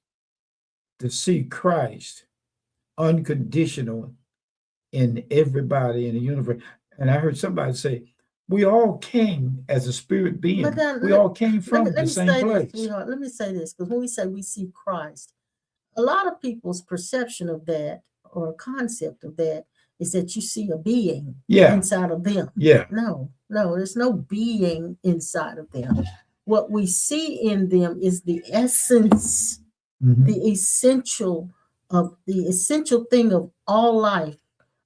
to see Christ unconditional in everybody in the universe. And I heard somebody say, we all came as a spirit being. But then We all came from let the me same say place. this, sweetheart. Let me say this, because when we say we see Christ, a lot of people's perception of that or concept of that is that you see a being Yeah. inside of them. Yeah. No, there's no being inside of them. What we see in them is the essence, Mhm. the essential thing of all life,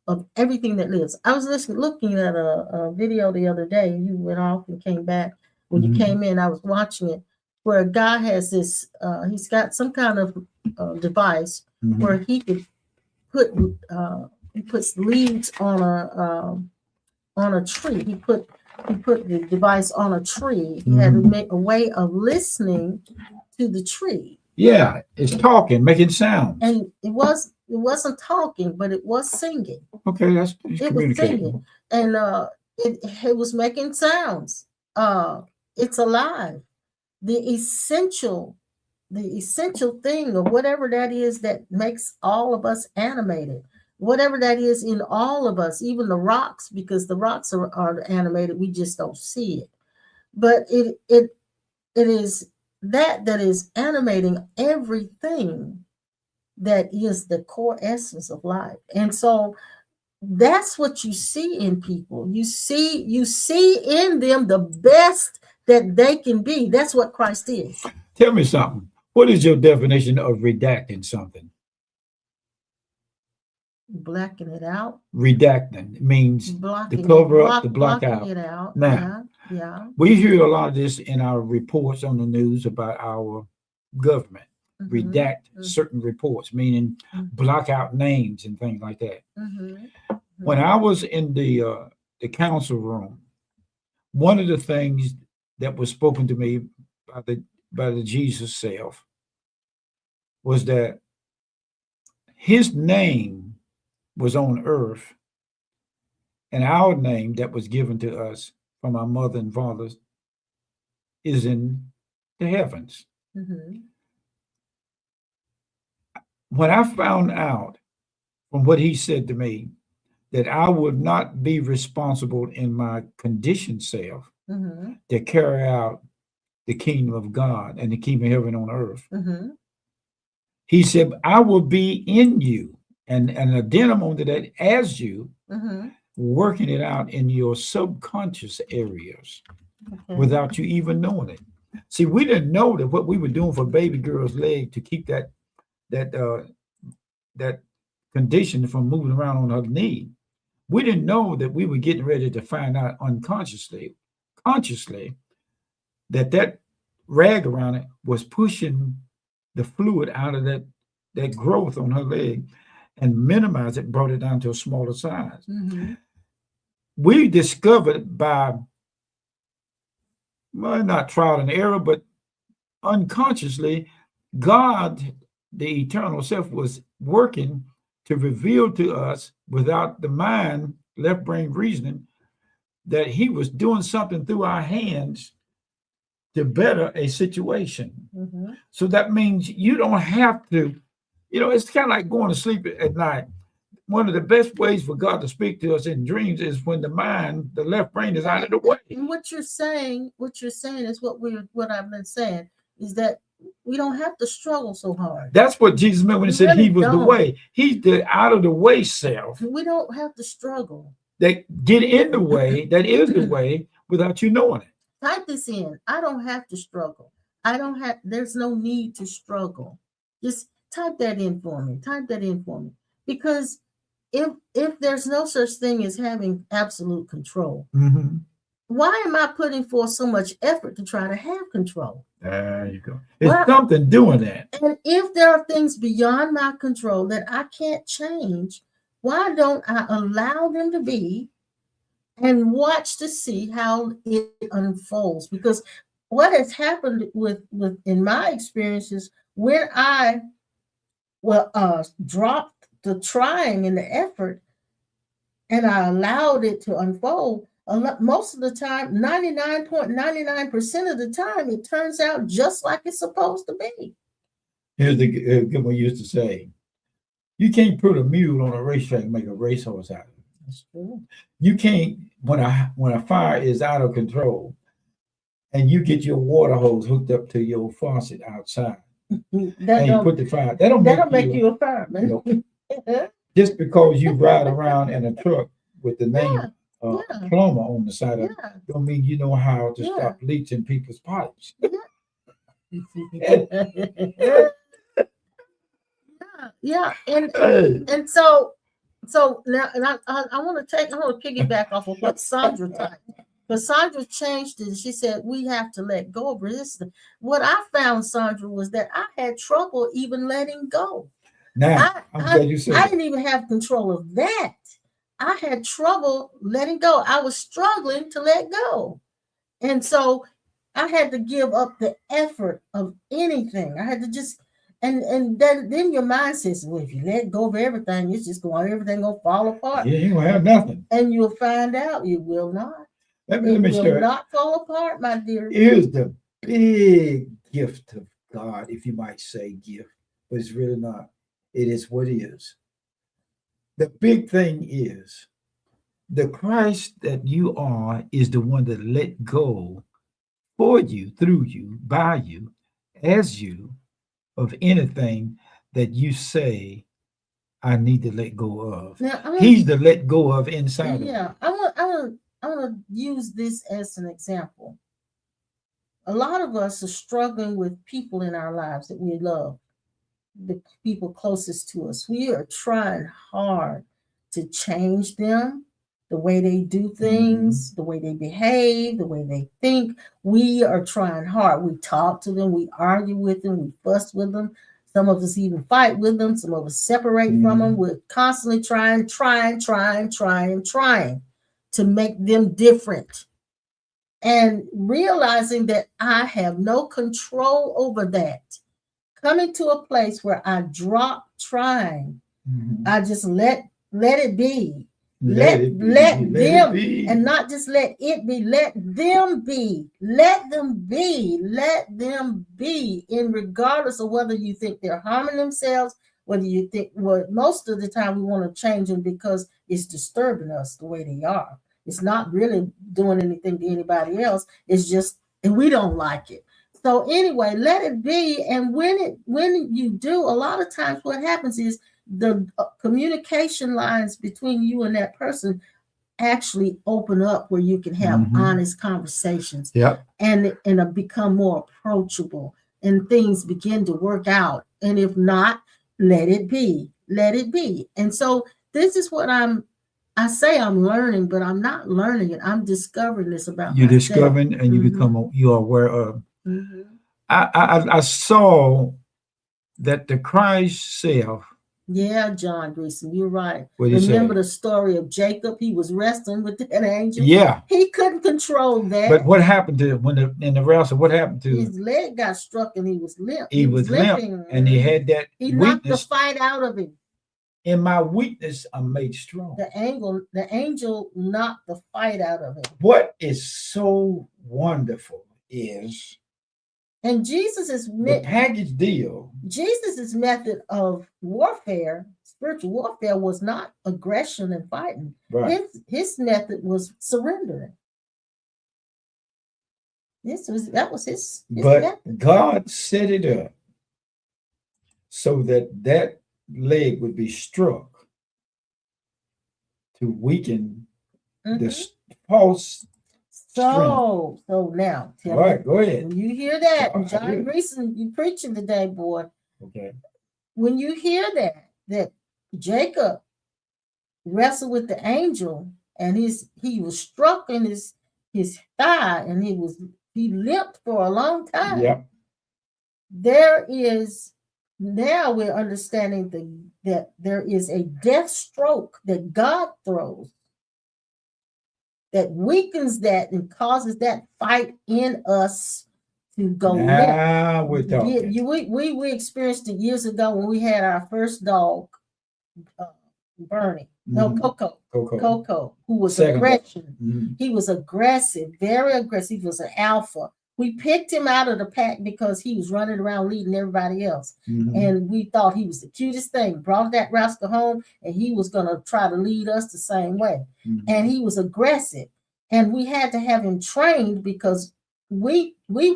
of everything that lives. I was looking at a video the other day. You went off and came back. When you Mhm. came in, I was watching it, where a guy has this, he's got some kind of device Mhm. where he could put, he puts leaves on a tree. He put the device on a tree. He had to Mhm. make a way of listening to the tree. Yeah, it's talking, making sounds. And it wasn't talking, but it was singing. Okay, it's It was singing, and it was making sounds. It's alive. The essential thing, or whatever that is that makes all of us animated, whatever that is in all of us, even the rocks, because the rocks are animated, we just don't see it. But it is that is animating everything that is the core essence of life. And so that's what you see in people. You see in them the best that they can be. That's what Christ is. Tell me something. What is your definition of redacting something? Blacking it out. Redacting means Blocking, to cover up, to block blocking out. it out. Now, Yeah. we hear a lot of this in our reports on the news about our government. Mhm, Redact mhm, certain reports, meaning mhm, block out names and things like that. mhm, When I was in the council room, one of the things that was spoken to me by the Jesus self was that his name was on earth, and our name that was given to us from our mother and fathers is in the heavens. mhm. when I found out from what he said to me that I would not be responsible in my conditioned self Mm-hmm. to carry out the kingdom of God and the kingdom of heaven on earth. Mm-hmm. He said, I will be in you and addendum onto that as you Mm-hmm. working it out in your subconscious areas Okay. without you even knowing it. See, we didn't know that what we were doing for baby girl's leg to keep that condition from moving around on her knee. We didn't know that we were getting ready to find out consciously, that rag around it was pushing the fluid out of that growth on her leg and minimized it, brought it down to a smaller size. Mm-hmm. We discovered by, well, not trial and error, but unconsciously, God, the eternal self, was working to reveal to us without the mind, left brain reasoning, that he was doing something through our hands to better a situation. Mm-hmm. So that means you don't have to, it's kind of like going to sleep at night. One of the best ways for God to speak to us in dreams is when the mind, the left brain, is out of the way. And what you're saying is what I've been saying is that we don't have to struggle so hard. That's what Jesus meant when he said really he was the don't. way. He's the out of the way self We don't have to struggle. that get in the way, that is the way, without you knowing it. Type this in. I don't have to struggle. There's no need to struggle. Just type that in for me. Because if there's no such thing as having absolute control, Mm-hmm. why am I putting forth so much effort to try to have control? There you go. It's something doing that. And if there are things beyond my control that I can't change, why don't I allow them to be and watch to see how it unfolds? Because what has happened with in my experiences, when I dropped the trying and the effort and I allowed it to unfold, most of the time, 99.99% of the time, it turns out just like it's supposed to be. Here's the good one used to say, you can't put a mule on a racetrack and make a racehorse out of it. That's true. You can't, when a fire is out of control and you get your water hose hooked up to your faucet outside and you put the fire, that'll make you a fireman. Just because you ride around in a truck with the name plumber on the side of it, don't mean you know how to stop leaks in people's pipes. And so now, and I want to piggyback off of what Sandra typed. But Sandra changed it. She said we have to let go of resistance. What I found, Sandra, was that I had trouble even letting go. Now, I'm glad you said I didn't even have control of that. I had trouble letting go. I was struggling to let go. And so I had to give up the effort of anything. I had to just, and then your mind says, well, if you let go of everything, it's just everything gonna fall apart. Yeah, you won't have nothing. And you'll find out you will not. Let me start. It will not fall apart, my dear. Here's the big gift of God, if you might say gift, but it's really not. It is what it is. The big thing is the Christ that you are is the one that let go for you, through you, by you, as you, of anything that you say I need to let go of. Now, he's the let go of inside of you. Yeah, I want to use this as an example. A lot of us are struggling with people in our lives that we love, the people closest to us. We are trying hard to change them, the way they do things, the way they behave, the way they think. We are trying hard. We talk to them, we argue with them, we fuss with them. Some of us even fight with them. Some of us separate from them. We're constantly trying to make them different. And realizing that I have no control over that. Coming to a place where I drop trying. I just let it be. Let them be. And not just let it be, let them be. Let them be in regardless of whether you think they're harming themselves, What do you think? Well, most of the time we want to change them because it's disturbing us the way they are. It's not really doing anything to anybody else. It's just, and we don't like it. So anyway, let it be. And when you do, a lot of times what happens is the communication lines between you and that person actually open up where you can have honest conversations. Yep. And become more approachable, and things begin to work out. And if not, let it be. Let it be. And so this is what I say I'm learning, but I'm not learning it. I'm discovering this about You're myself. discovering, and you you're aware of. Mhm. I saw that the Christ self. Yeah, John Greason, you're right. What did he say? Remember the story of Jacob? He was wrestling with that angel. Yeah. He couldn't control that. But what happened to in the wrestle? What happened to his leg got struck and he was limp. He was limp, and he had that he knocked the weakness. fight out of him. In my weakness, I'm made strong. The angel knocked the fight out of him. What is so wonderful is, and the package deal. Jesus's method of warfare, spiritual warfare, was not aggression and fighting. Right. His method was surrendering. That was his But method. God set it up so that leg would be struck to weaken the false. So now tell All right, me, go ahead. when you hear that, Oh, I John hear it. Greason, you preaching today, boy. Okay. When you hear that Jacob wrestled with the angel and he was struck in his thigh and he limped for a long time. Yep. Now we're understanding that there is a death stroke that God throws that weakens that and causes that fight in us to go limp. Now we're talking. We experienced it years ago when we had our first dog, Bernie. No, Coco, who was aggression. Mhm. He was aggressive, very aggressive. He was an alpha. We picked him out of the pack because he was running around leading everybody else. Mhm. And we thought he was the cutest thing. Brought that rascal home, and he was going to try to lead us the same way. Mhm. And he was aggressive. And we had to have him trained because we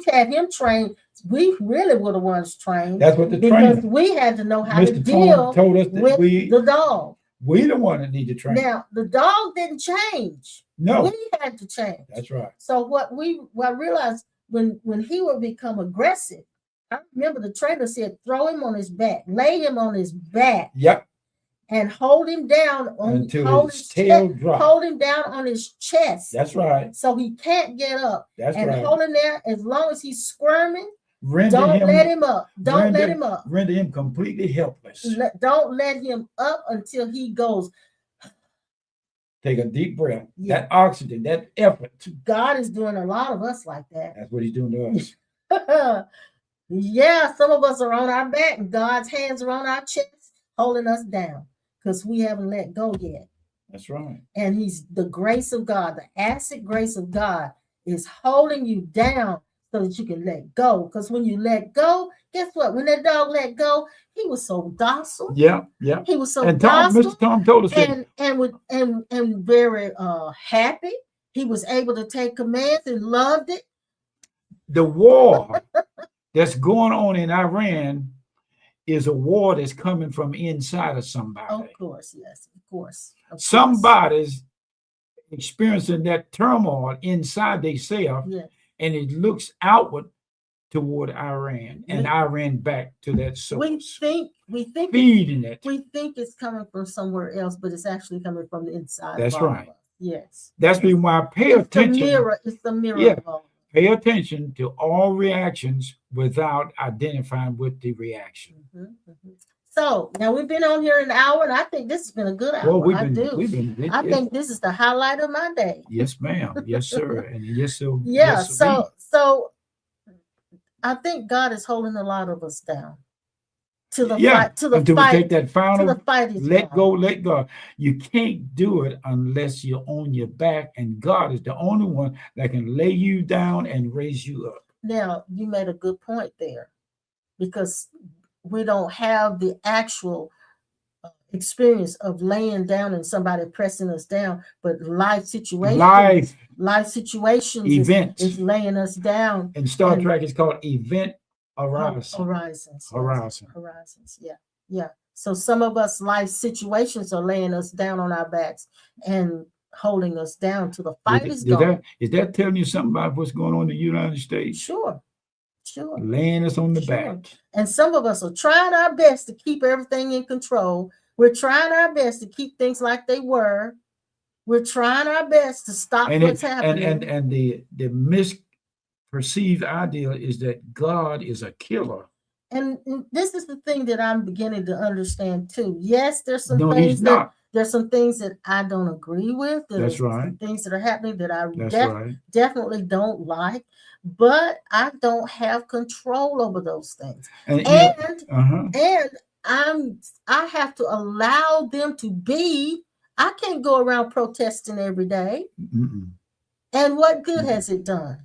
had him trained. We really were the ones trained. That's what the because trainer. we had to know how to Mr. deal Tom told us that with we the dog. the one that need to train. Now, the dog didn't change. No, We had to change. that's right. So what I realized when he would become aggressive, I remember the trainer said, throw him on his back, lay him on his back, Yep. and hold him down Until his tail dropped. hold him down on his chest. That's right. So he can't get up. That's and right. hold him there as long as he's squirming. Render Don't him, let him up. Don't let render- him up. Render him completely helpless. Don't let him up until he goes. Take a deep breath. Yeah. That oxygen, that effort. God is doing a lot of us like that. That's what he's doing to us. Yeah, some of us are on our back and God's hands are on our chest, holding us down because we haven't let go yet. That's right. And the grace of God, the acid grace of God is holding you down so that you can let go. Because when you let go, guess what? When that dog let go, he was so docile. Yeah, yeah. He was so And Tom, docile Mr. Tom told us that. and very happy. He was able to take commands and loved it. The war that's going on in Iran is a war that's coming from inside of somebody. Of course, yes, of course. Somebody's experiencing that turmoil inside themselves, Yeah. and it looks outward toward Iran, and We- Iran back to that We source, think feeding it. we think it's coming from somewhere else, but it's actually coming from the inside. That's of all of right. us. Yes. That's the reason why I pay It's the attention. mirror. It's the mirror. Yeah. of all of us. Pay attention to all reactions without identifying with the reaction. Mhm, mhm. So now we've been on here an hour, and I think this has been a good hour. Well, I think this is the highlight of my day. yes, ma'am. Yes, sir. And yes, sir. Yeah. yes, sir. So I think God is holding a lot of us down to the Yeah, fight. To the until we fight. take that To final the fight is let won. go, let go. You can't do it unless you're on your back, and God is the only one that can lay you down and raise you up. Now, you made a good point there because we don't have the actual experience of laying down and somebody pressing us down, but life situations, life situations events. is laying us down. In Star and- Trek, it's called Event Horizon. Horizons. Horizon. Horizons. Yeah. Yeah. So some of us life situations are laying us down on our backs and holding us down till the fight is gone. Is that telling you something about what's going on in the United States? Sure. Laying us on the Sure. back. And some of us are trying our best to keep everything in control. We're trying our best to keep things like they were. We're trying our best to stop what's happening. And the misperceived idea is that God is a killer. And this is the thing that I'm beginning to understand too. Yes, there's some No, things he's not. there's some things that I don't agree with. That's right. Some things that are happening that I That's right. definitely don't like, but I don't have control over those things. And I have to allow them to be. I can't go around protesting every day. Mm-mm. And what good has it done?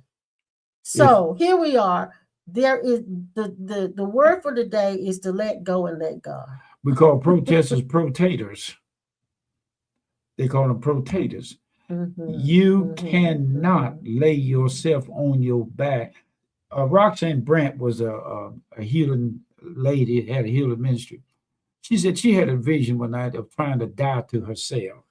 So here we are. There is the word for the day is to let go and let God. We call protesters protators. They call them protators. You cannot lay yourself on your back. Roxanne Brandt was a healing lady, had a healing ministry. She said she had a vision one night of trying to die to herself.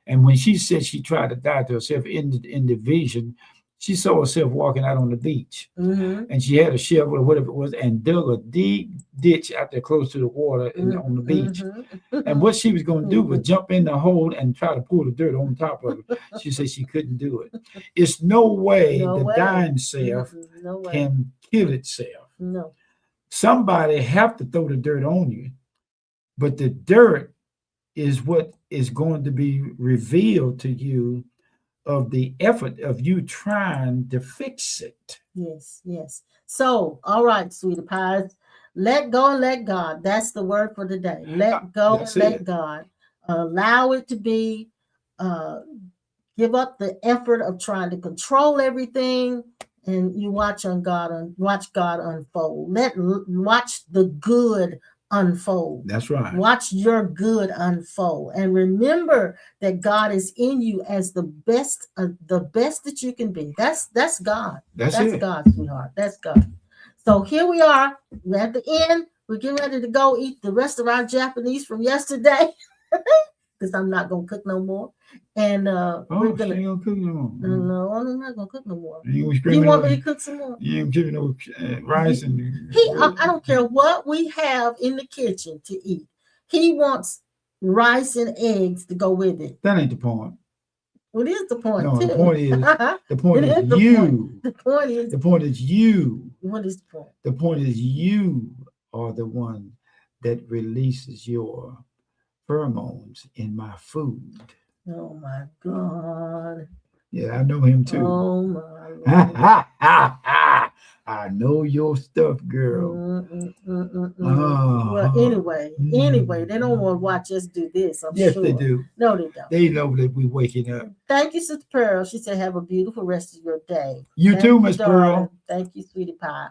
And when she said she tried to die to herself in the vision, she saw herself walking out on the beach. And she had a shovel or whatever it was and dug a deep ditch out there close to the water on the beach. And what she was going to do was jump in the hole and try to pull the dirt on top of it. She said she couldn't do it. It's no way dying self can kill itself. No. Somebody have to throw the dirt on you, but the dirt is what is going to be revealed to you of the effort of you trying to fix it. Yes. So, all right, sweetie pies, let go and let God. That's the word for the day. Let go and let God. Allow it to be. Give up the effort of trying to control everything, and you watch God unfold. Watch the good unfold. That's right. Watch your good unfold, and remember that God is in you as the best that you can be. That's God. That's God, sweetheart. That's God. So here we are. We're at the end. We're getting ready to go eat the rest of our Japanese from yesterday because I'm not gonna cook no more. And we're gonna cook no more. No, I'm not gonna cook no more. You want me to cook some more? You ain't giving no rice and I don't care what we have in the kitchen to eat. He wants rice and eggs to go with it. That ain't the point. What is the point? No, too? the point is The point is the point is you. What is the point? The point is you are the one that releases your pheromones in my food. Oh my God. Yeah, I know him too. Oh my Lord. I know your stuff, girl. Well, anyway, they don't want to watch us do this. I'm yes, sure. they do. No, they don't. They know that we're waking up. Thank you, Sister Pearl. She said, have a beautiful rest of your day. You too, Miss Pearl. Thank you, sweetie pie.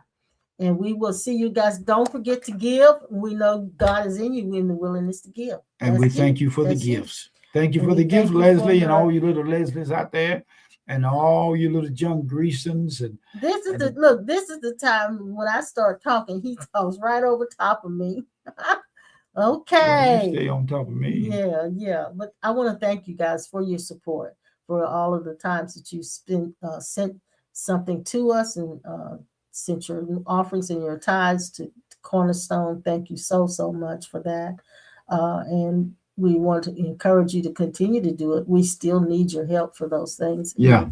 And we will see you guys. Don't forget to give. We know God is in you in the willingness to give. And we thank you for the gifts. Thank you for the gifts, Leslie, and all you little Leslies out there, and all you little John Greasons. And this is the time when I start talking, he talks right over top of me. Okay. Well, you stay on top of me. Yeah. But I want to thank you guys for your support, for all of the times that you sent something to us and sent your offerings and your tithes to Cornerstone. Thank you so much for that. And we want to encourage you to continue to do it. We still need your help for those things. Yeah.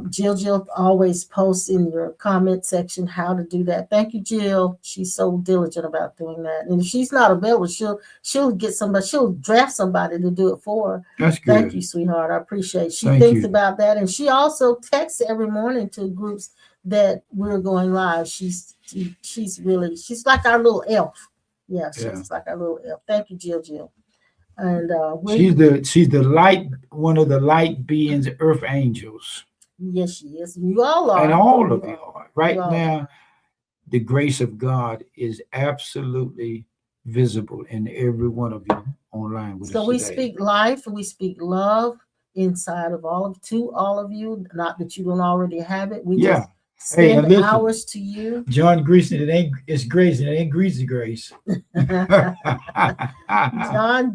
Jill always posts in your comment section how to do that. Thank you, Jill. She's so diligent about doing that. And if she's not available, she'll get somebody, she'll draft somebody to do it for her. That's good. Thank you, sweetheart. I appreciate it. She thinks about that. And she also texts every morning to groups that we're going live. She's like our little elf. Yeah, she's like our little elf. Thank you, Jill. And she's the light, one of the light beings, earth angels. Yes, she is. You all are. And all of you are. Right now, the grace of God is absolutely visible in every one of you online with So us we today. speak life, we speak love inside of all of you. Not that you don't already have it. We Yeah. just Hey, and send listen. ours to you. John Greason, it's grace, and it ain't greasy grace. John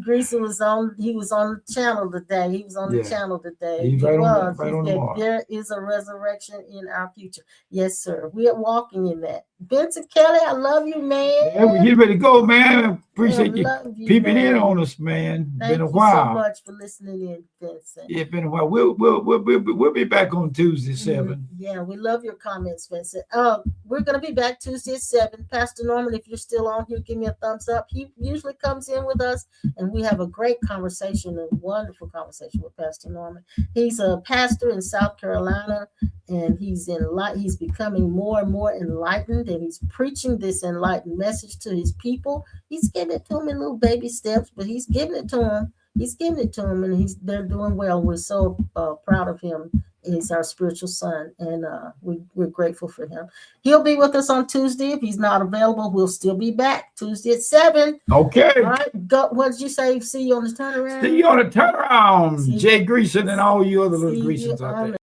Greason was on the channel today. He was on the Yeah. channel today. He's He right on the- was. right He on the said, mark. there is a resurrection in our future. Yes, sir. We are walking in that. Vincent Kelly, I love you, man. Yeah, we get ready to go, man. Appreciate I you love you, peeping in man. on us, man. Thank Been a you while. so much for listening in, Vincent. Yeah, been a while. We'll be back on Tuesday 7. Yeah, we love your comments, Vincent. We're gonna be back Tuesday at 7. Pastor Norman, if you're still on here, give me a thumbs up. He usually comes in with us, and we have a great conversation, a wonderful conversation with Pastor Norman. He's a pastor in South Carolina, and he's becoming more and more enlightened, and he's preaching this enlightened message to his people. He's giving it to them in little baby steps, but he's giving it to them. He's giving it to them, and they're doing well. We're so proud of him. He's our spiritual son, and we're grateful for him. He'll be with us on Tuesday. If he's not available, we'll still be back Tuesday at 7. Okay. All right. Go. What did you say? See you on the turnaround. See you on the turnaround. See you. Jay Greason and all you other little See you Greasons out on there.